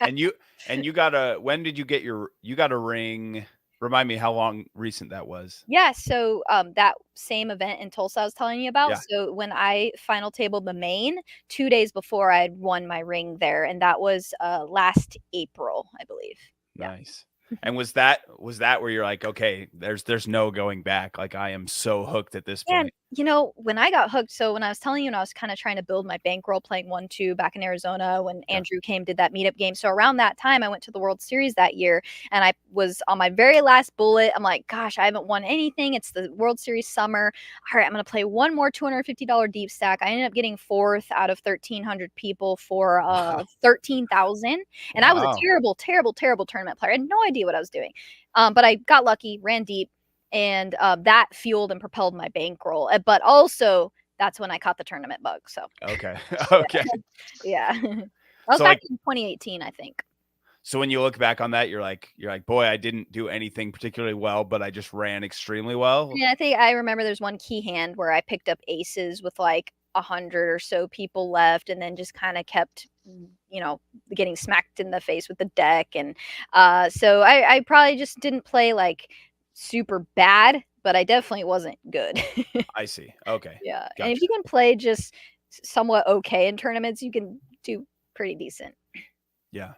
And you got when did you get you got a ring? Remind me how long recent that was. Yeah, so that same event in Tulsa I was telling you about. Yeah. So when I final tabled the main, 2 days before I had won my ring there, and that was last April, I believe. Yeah. Nice. And was that where you're like, okay, there's no going back. Like, I am so hooked at this point. And when I got hooked, so when I was telling you, and I was kind of trying to build my bankroll playing 1-2 back in Arizona when Andrew did that meetup game. So around that time, I went to the World Series that year, and I was on my very last bullet. I'm like, gosh, I haven't won anything. It's the World Series summer. All right, I'm going to play one more $250 deep stack. I ended up getting 4th out of 1,300 people for 13,000. And I was a terrible, terrible, terrible tournament player. I had no idea what I was doing. But I got lucky, ran deep. And that fueled and propelled my bankroll. But also, that's when I caught the tournament bug. So okay. Yeah. That was back in 2018, I think. So when you look back on that, you're like, boy, I didn't do anything particularly well, but I just ran extremely well. Yeah, I think I remember there's one key hand where I picked up aces with like 100 or so people left, and then just kind of kept, getting smacked in the face with the deck. And so I probably just didn't play like super bad, but I definitely wasn't good. I see. Okay. Yeah. Gotcha. And if you can play just somewhat okay in tournaments, you can do pretty decent. Yeah.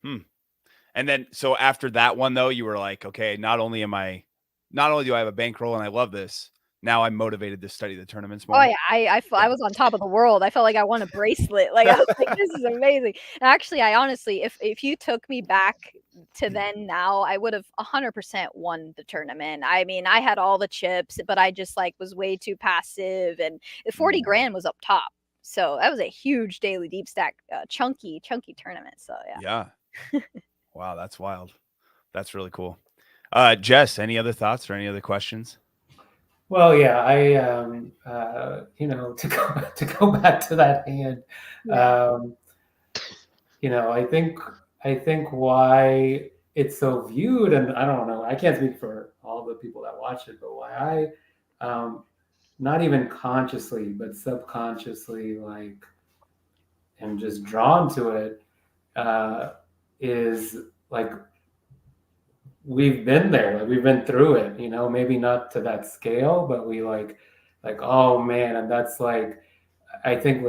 And then, so after that one, though, you were like, okay, not only do I have a bankroll and I love this, now I'm motivated to study the tournaments more. Oh yeah, I was on top of the world. I felt like I won a bracelet. Like, I was like, this is amazing. And actually, I honestly, if you took me back to then now, I would have 100% won the tournament. I mean, I had all the chips, but I just was way too passive, and 40 grand was up top. So that was a huge daily deep stack, chunky tournament. So yeah. Yeah. Wow, that's wild. That's really cool. Jess, any other thoughts or any other questions? Well, yeah, to go back to that hand, I think why it's so viewed, and I don't know, I can't speak for all the people that watch it, but why I, not even consciously, but subconsciously, am just drawn to it, is we've been there, we've been through it, maybe not to that scale, but we oh man, and that's I think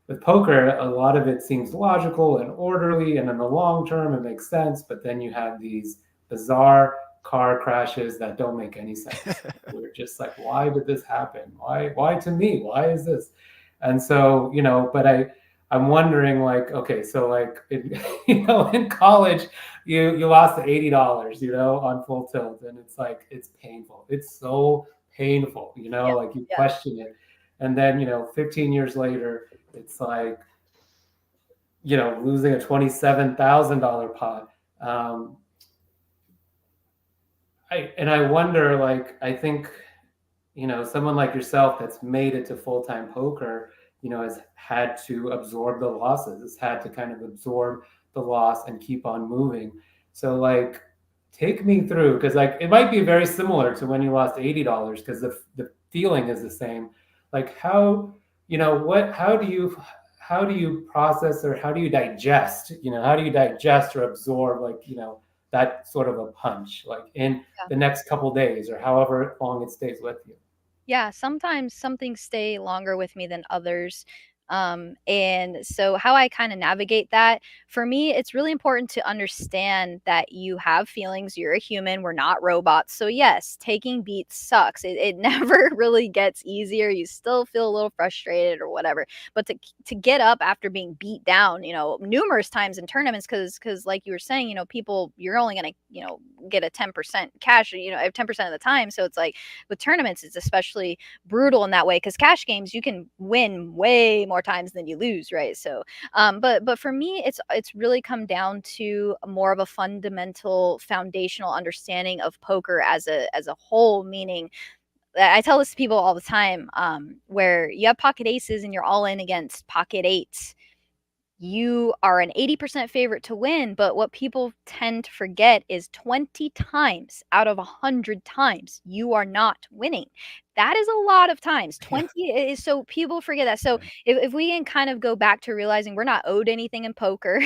with poker, a lot of it seems logical and orderly, and in the long term, it makes sense. But then you have these bizarre car crashes that don't make any sense. We're just like, why did this happen? Why to me? Why is this? And so, but I'm wondering, like, okay, so like, in college, you lost $80, on full tilt, and it's like, it's painful. It's so painful, Yeah. like you Yeah. question it, and then 15 years later, it's like, losing a $27,000 pot. Um, I wonder, like, I think, someone like yourself that's made it to full-time poker, has had to absorb the losses, has had to kind of absorb the loss and keep on moving. So, like, take me through, because, like, it might be very similar to when you lost $80, because the feeling is the same. Like, how do you process, or how do you digest, or absorb, like, that sort of a punch, like, in Yeah. the next couple days, or however long it stays with you? Yeah, sometimes some things stay longer with me than others. And so how I kind of navigate that, for me, it's really important to understand that you have feelings. You're a human. We're not robots. So yes, taking beats sucks. It never really gets easier. You still feel a little frustrated or whatever. But to get up after being beat down, numerous times in tournaments, because like you were saying, people, you're only gonna, get a 10% cash, 10% of the time. So it's like with tournaments, it's especially brutal in that way, because cash games you can win way more times than you lose, right? So but for me, it's really come down to more of a fundamental foundational understanding of poker as a whole, meaning I tell this to people all the time, where you have pocket aces and you're all in against pocket eights, you are an 80% favorite to win, but what people tend to forget is 20 times out of 100 times you are not winning. That is a lot of times. Yeah. 20 is, so people forget that. So if we can kind of go back to realizing we're not owed anything in poker,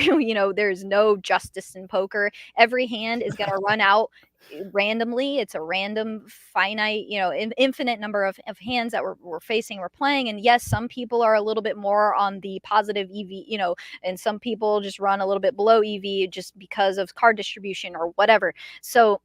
there's no justice in poker. Every hand is going to run out randomly. It's a random, finite, infinite number of hands that we're facing, we're playing. And yes, some people are a little bit more on the positive EV, and some people just run a little bit below EV just because of card distribution or whatever. So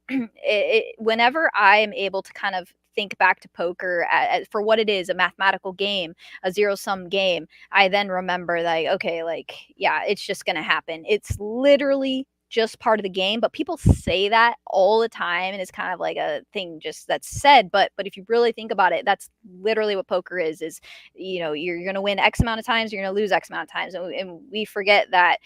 whenever I am able to kind of think back to poker for what it is, a mathematical game, a zero sum game, I then remember that, okay, like, yeah, it's just going to happen. It's literally just part of the game, but people say that all the time, and it's kind of like a thing just that's said, but if you really think about it, that's literally what poker is you're going to win X amount of times, you're going to lose X amount of times, and we forget that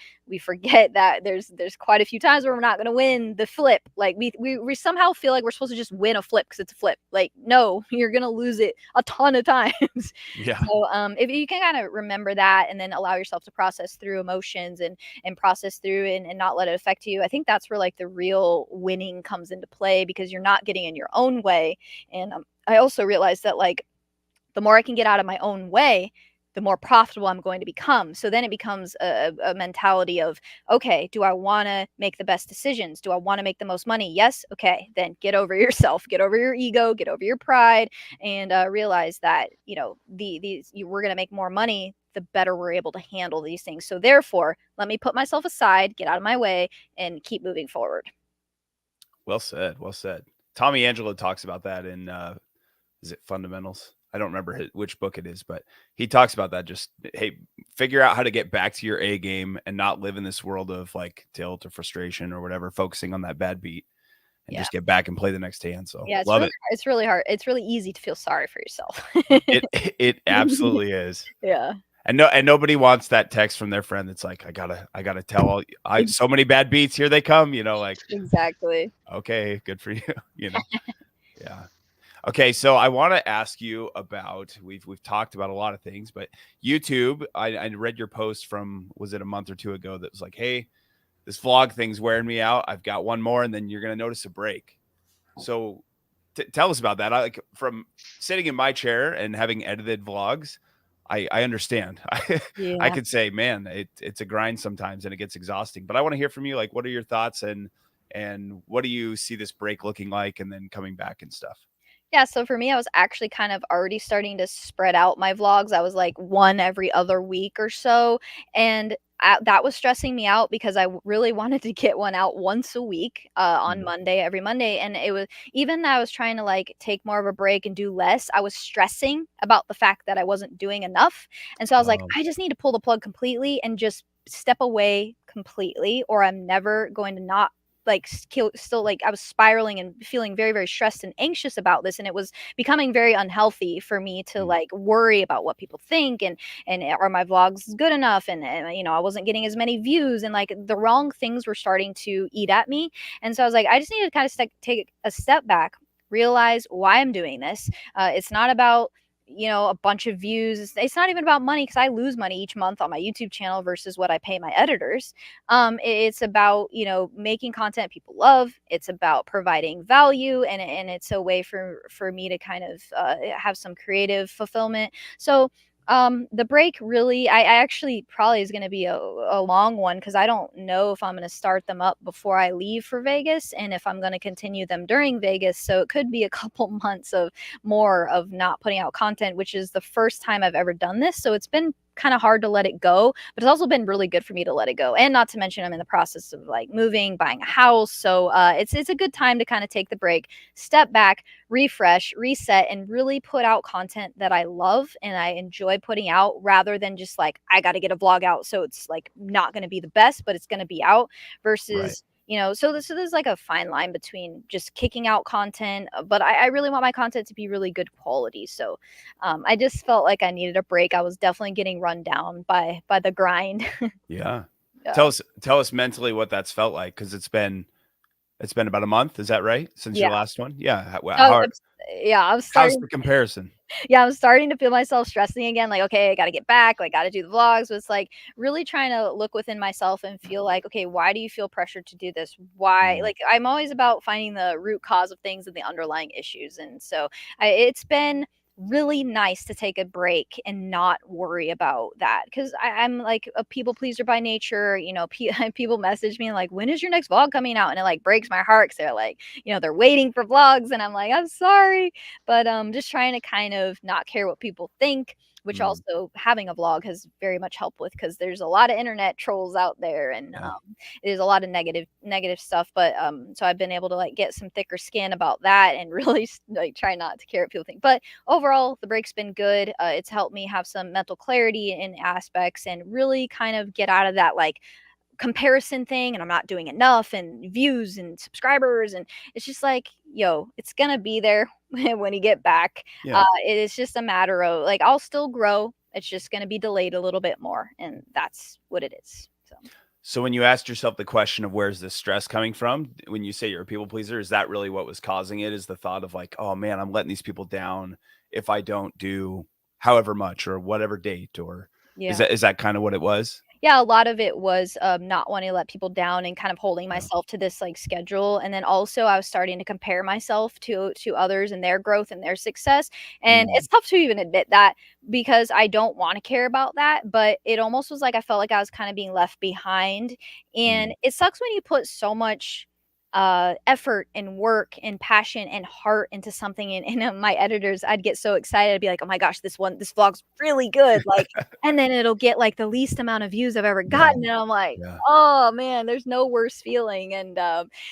there's quite a few times where we're not going to win the flip. Like we somehow feel like we're supposed to just win a flip because it's a flip. Like, no, you're going to lose it a ton of times. Yeah. So if you can kind of remember that, and then allow yourself to process through emotions and process through and not let it affect you, I think that's where, like, the real winning comes into play, because you're not getting in your own way. And I also realized that, like, the more I can get out of my own way, the more profitable I'm going to become. So then it becomes a mentality of, okay, do I want to make the best decisions? Do I want to make the most money? Yes. Okay. Then get over yourself, get over your ego, get over your pride, and realize that, we're going to make more money the better we're able to handle these things. So therefore, let me put myself aside, get out of my way, and keep moving forward. Well said. Well said. Tommy Angelo talks about that in is it Fundamentals? I don't remember which book it is, but he talks about that. Just, hey, figure out how to get back to your A game and not live in this world of like tilt or frustration or whatever, focusing on that bad beat and Yeah. just get back and play the next hand. So Yeah, love it. it's really hard. It's really easy to feel sorry for yourself. It absolutely is. Yeah. And nobody wants that text from their friend that's like, I gotta tell all so many bad beats, here they come, like, Exactly. okay, good for you, Yeah. Okay, so I want to ask you about, we've talked about a lot of things, but YouTube, I read your post from, was it a month or two ago, that was like, hey, this vlog thing's wearing me out. I've got one more, and then you're going to notice a break. So tell us about that. I, like, from sitting in my chair and having edited vlogs, I understand. I Yeah. could say, man, it's a grind sometimes and it gets exhausting, but I want to hear from you. Like, what are your thoughts, and what do you see this break looking like, and then coming back and stuff? Yeah, so for me, I was actually kind of already starting to spread out my vlogs. I was like one every other week or so. And that was stressing me out because really wanted to get one out once a week on Mhm. Monday, every Monday. And it was even though I was trying to like take more of a break and do less, I was stressing about the fact that I wasn't doing enough. And so I was like, Um, I just need to pull the plug completely and just step away completely, or I'm never going to not like still like I was spiraling and feeling very very stressed and anxious about this, and it was becoming very unhealthy for me to Mm. like worry about what people think, and are my vlogs good enough, and you know, I wasn't getting as many views, and like the wrong things were starting to eat at me. And so I was like, I just need to kind of take a step back, realize why I'm doing this. It's not about, you know, a bunch of views. It's not even about money, because I lose money each month on my YouTube channel versus what I pay my editors. It's about, you know, making content people love. It's about providing value, and it's a way for me to kind of have some creative fulfillment. So the break really, I actually probably is going to be a long one, because I don't know if I'm going to start them up before I leave for Vegas, and if I'm going to continue them during Vegas. So it could be a couple months of more of not putting out content, which is the first time I've ever done this. So it's been kind of hard to let it go, but it's also been really good for me to let it go. And not to mention, I'm in the process of like moving, buying a house. So it's a good time to kind of take the break, step back, refresh, reset, and really put out content that I love and I enjoy putting out, rather than just like, I got to get a vlog out. So it's like not going to be the best, but it's going to be out, right. versus, you know, so there's like a fine line between just kicking out content, but I really want my content to be really good quality. So I just felt like I needed a break. I was definitely getting run down by the grind. Yeah. Yeah. Tell us mentally what that's felt like, because it's been about a month. Is that right? Since Yeah. your last one? Yeah. So yeah, I was How's starting the comparison? yeah, I'm starting to feel myself stressing again. Like, okay, I got to get back. Like, got to do the vlogs. But it's like really trying to look within myself and feel like, okay, why do you feel pressured to do this? Why? Mm. Like, I'm always about finding the root cause of things and the underlying issues. And so it's been really nice to take a break and not worry about that, because I'm like a people pleaser by nature. You know, people message me like, when is your next vlog coming out? And it like breaks my heart, because they're like, you know, they're waiting for vlogs, and I'm like, I'm sorry. But just trying to kind of not care what people think, which Mm. also having a vlog has very much helped with, because there's a lot of internet trolls out there, and Yeah. there's a lot of negative stuff. But so I've been able to like get some thicker skin about that, and really like try not to care what people think. But overall, the break's been good. It's helped me have some mental clarity in aspects, and really kind of get out of that like comparison thing, and I'm not doing enough, and views and subscribers, and it's just like, yo, it's gonna be there when you get back. Yeah. It is just a matter of like, I'll still grow. It's just gonna be delayed a little bit more, and that's what it is. So So when you asked yourself the question of where's the stress coming from, when you say you're a people pleaser, is that really what was causing it? Is the thought of like, oh man, I'm letting these people down if I don't do however much or whatever date, or is yeah. that kind of what it was? Yeah, a lot of it was, not wanting to let people down and kind of holding Yeah. myself to this, like, schedule, and then also I was starting to compare myself to others and their growth and their success, and Mm. it's tough to even admit that, because I don't wanna care about that, but it almost was like I felt like I was kinda being left behind, Mm. and it sucks when you put so much, effort and work and passion and heart into something, and my editors, I'd get so excited, I'd be like, "Oh my gosh, this vlog's really good," like, and then it'll get, like, the least amount of views I've ever Yeah. gotten, and I'm like, Yeah. "Oh, man, there's no worse feeling," and,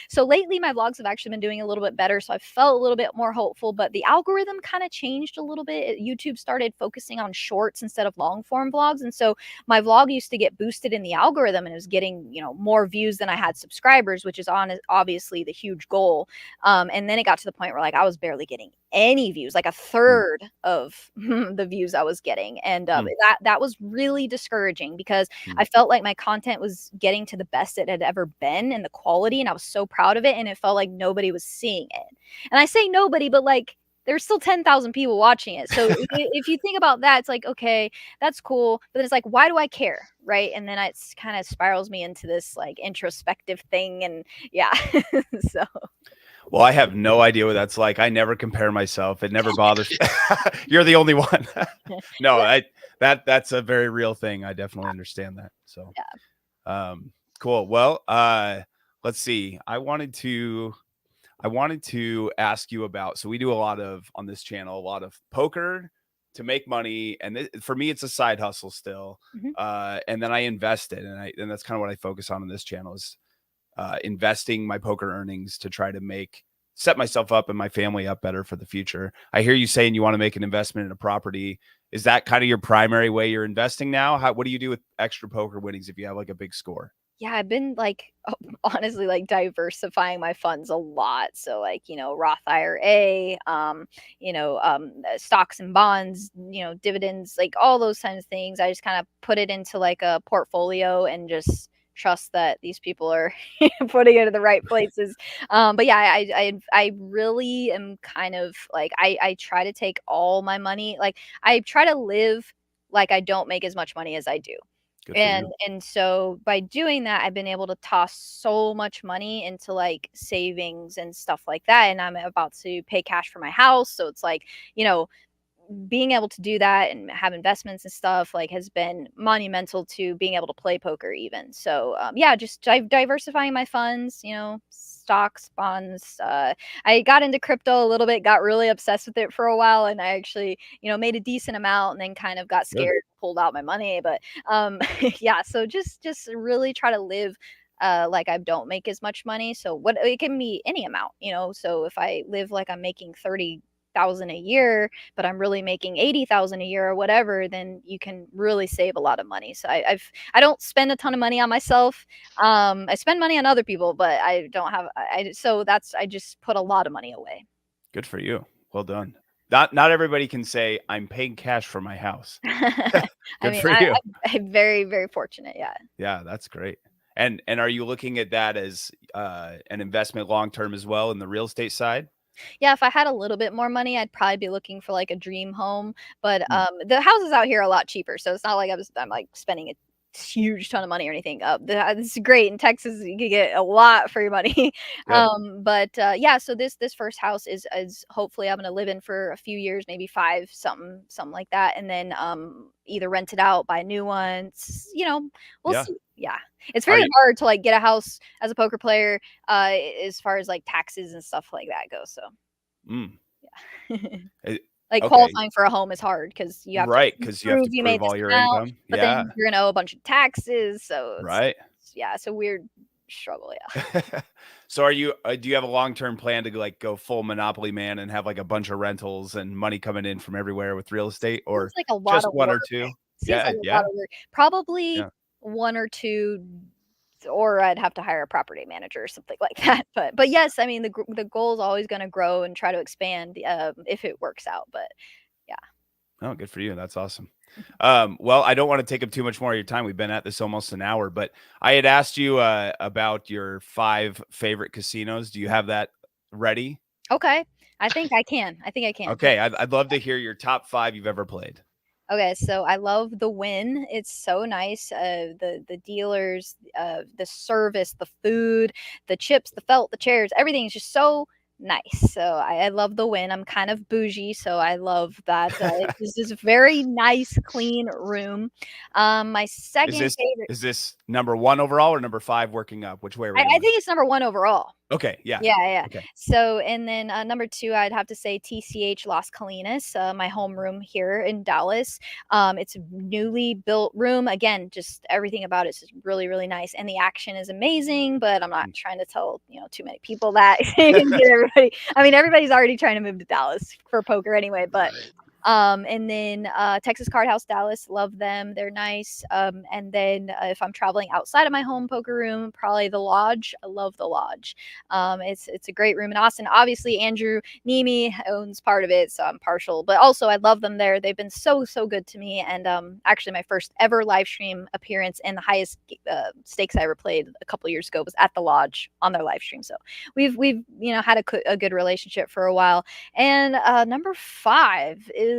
so lately, my vlogs have actually been doing a little bit better, so I felt a little bit more hopeful, but the algorithm kinda changed a little bit. YouTube started focusing on shorts instead of long form vlogs, and so my vlog used to get boosted in the algorithm, and it was getting, you know, more views than I had subscribers, which is obviously the huge goal, and then it got to the point where, like, I was barely getting any views, like a Mm. third of the views I was getting, and Mm. that was really discouraging, because Mm. I felt like my content was getting to the best it had ever been, and the quality, and I was so proud of it, and it felt like nobody was seeing it. And I say nobody, but like there's still 10,000 people watching it. So if you think about that, it's like, okay, that's cool, but then it's like, why do I care, right? And then it's kind of spirals me into this like introspective thing, and yeah, so Well, I have no idea what that's like. I never compare myself. It never bothers me. You're the only one. No, yeah, that's a very real thing. I definitely understand that. So, yeah. cool. Well, let's see. I wanted to ask you about, so we do a lot of, on this channel, a lot of poker to make money. And for me, it's a side hustle still. Mhm. And then I invest it. And that's kind of what I focus on this channel is investing my poker earnings to try to set myself up and my family up better for the future. I hear you saying you want to make an investment in a property. Is that kind of your primary way you're investing now? What do you do with extra poker winnings if you have like a big score? Yeah, I've been like honestly like diversifying my funds a lot. So like, Roth IRA, stocks and bonds, dividends, like all those kinds of things. I just kind of put it into like a portfolio and just trust that these people are putting it in the right places. But yeah, I really am kind of like I try to take all my money. Like I try to live like I don't make as much money as I do. Good for you. And so by doing that, I've been able to toss so much money into like savings and stuff like that. And I'm about to pay cash for my house. So it's like, being able to do that and have investments and stuff like has been monumental to being able to play poker even. So yeah, just diversifying my funds, stocks, bonds. I got into crypto a little bit, got really obsessed with it for a while, and I actually, made a decent amount and then kind of got scared, pulled out my money. But yeah, so just really try to live like I don't make as much money. So what it can be any amount, So if I live like I'm making 30,000 a year, but I'm really making 80,000 a year or whatever, then you can really save a lot of money. So I don't spend a ton of money on myself. I spend money on other people, but I don't have I just put a lot of money away. Good for you. Well done. Not everybody can say I'm paying cash for my house. Good for you. I'm very, very fortunate. Yeah. Yeah, that's great. And are you looking at that as an investment long term as well in the real estate side? Yeah, if I had a little bit more money, I'd probably be looking for like a dream home. But the houses out here are a lot cheaper, so it's not like I'm like spending a huge ton of money or anything. It's great in Texas; you can get a lot for your money. But yeah, so this first house is hopefully I'm gonna live in for a few years, maybe 5, something like that, and then either rent it out, buy new ones. We'll see. Yeah, it's very hard to like get a house as a poker player, as far as like taxes and stuff like that goes. So, yeah. Like qualifying for a home is hard because you have to prove you made all your amount, income. but then you're gonna owe a bunch of taxes. So it's a weird struggle. Yeah. So do you have a long-term plan to like go full Monopoly man and have like a bunch of rentals and money coming in from everywhere with real estate, or like a lot just of one work. or two? Seems like a lot of work. Probably 1 or 2, or I'd have to hire a property manager or something like that. But yes, I mean the goal is always going to grow and try to expand if it works out. But yeah. Oh, good for you. That's awesome. Well, I don't want to take up too much more of your time. We've been at this almost an hour, but I had asked you about your 5 favorite casinos. Do you have that ready? Okay. I think I can. Okay. I'd love to hear your top 5 you've ever played. Okay, so I love the Win. It's so nice. The dealers, the service, the food, the chips, the felt, the chairs, everything's just so nice. So I love the Win. I'm kind of bougie, so I love that. It's just a very nice, clean room. My second favorite. Is this number 1 overall or number 5 working up? Which way are we going? I think it's number 1 overall. Okay, yeah. Okay. So, and then number 2, I'd have to say TCH Las Colinas, my homeroom here in Dallas. It's a newly built room. Again, just everything about it is really, really nice, and the action is amazing. But I'm not trying to tell too many people that. Get everybody. I mean, everybody's already trying to move to Dallas for poker anyway. But and then Texas Card House Dallas, love them. They're nice. And then if I'm traveling outside of my home poker room, probably the Lodge. I love the Lodge. It's a great room in Austin. Obviously, Andrew Nemi owns part of it, so I'm partial. But also, I love them there. They've been so good to me. And actually, my first ever live stream appearance and the highest stakes I ever played a couple years ago was at the Lodge on their live stream. So we've had a good relationship for a while. And number 5 is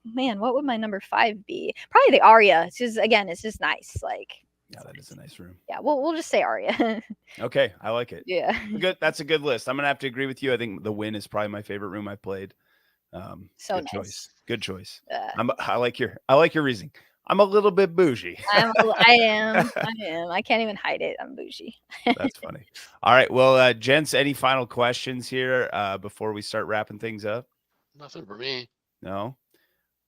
man, what would my number 5 be? Probably the Aria. It's just nice. Like, yeah, that is a nice room. Yeah, we'll just say Aria. Okay, I like it. Yeah, good. That's a good list. I'm gonna have to agree with you. I think the Win is probably my favorite room I played. So good nice. choice. Good choice. I like your reasoning. I'm a little bit bougie. I am. I can't even hide it. I'm bougie. That's funny. All right. Well, gents, any final questions here before we start wrapping things up? Nothing for me. No.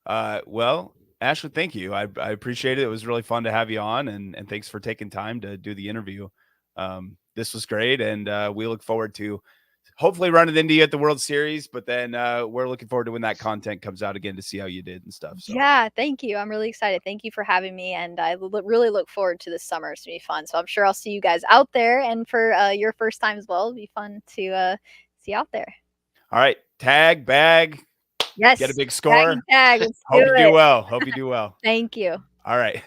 Well, Ashley, thank you. I appreciate it. It was really fun to have you on, and thanks for taking time to do the interview. This was great, and we look forward to hopefully running into you at the World Series. But then we're looking forward to when that content comes out again to see how you did and stuff. So. Yeah, thank you. I'm really excited. Thank you for having me, and I really look forward to this summer. It's gonna be fun. So I'm sure I'll see you guys out there, and for your first time as well, it'll be fun to see you out there. All right, tag, bag, Yes. get a big score. Tag. Let's Hope do you it. do well. Hope you do well. Thank you. All right.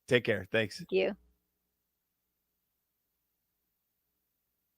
Take care. Thanks. Thank you.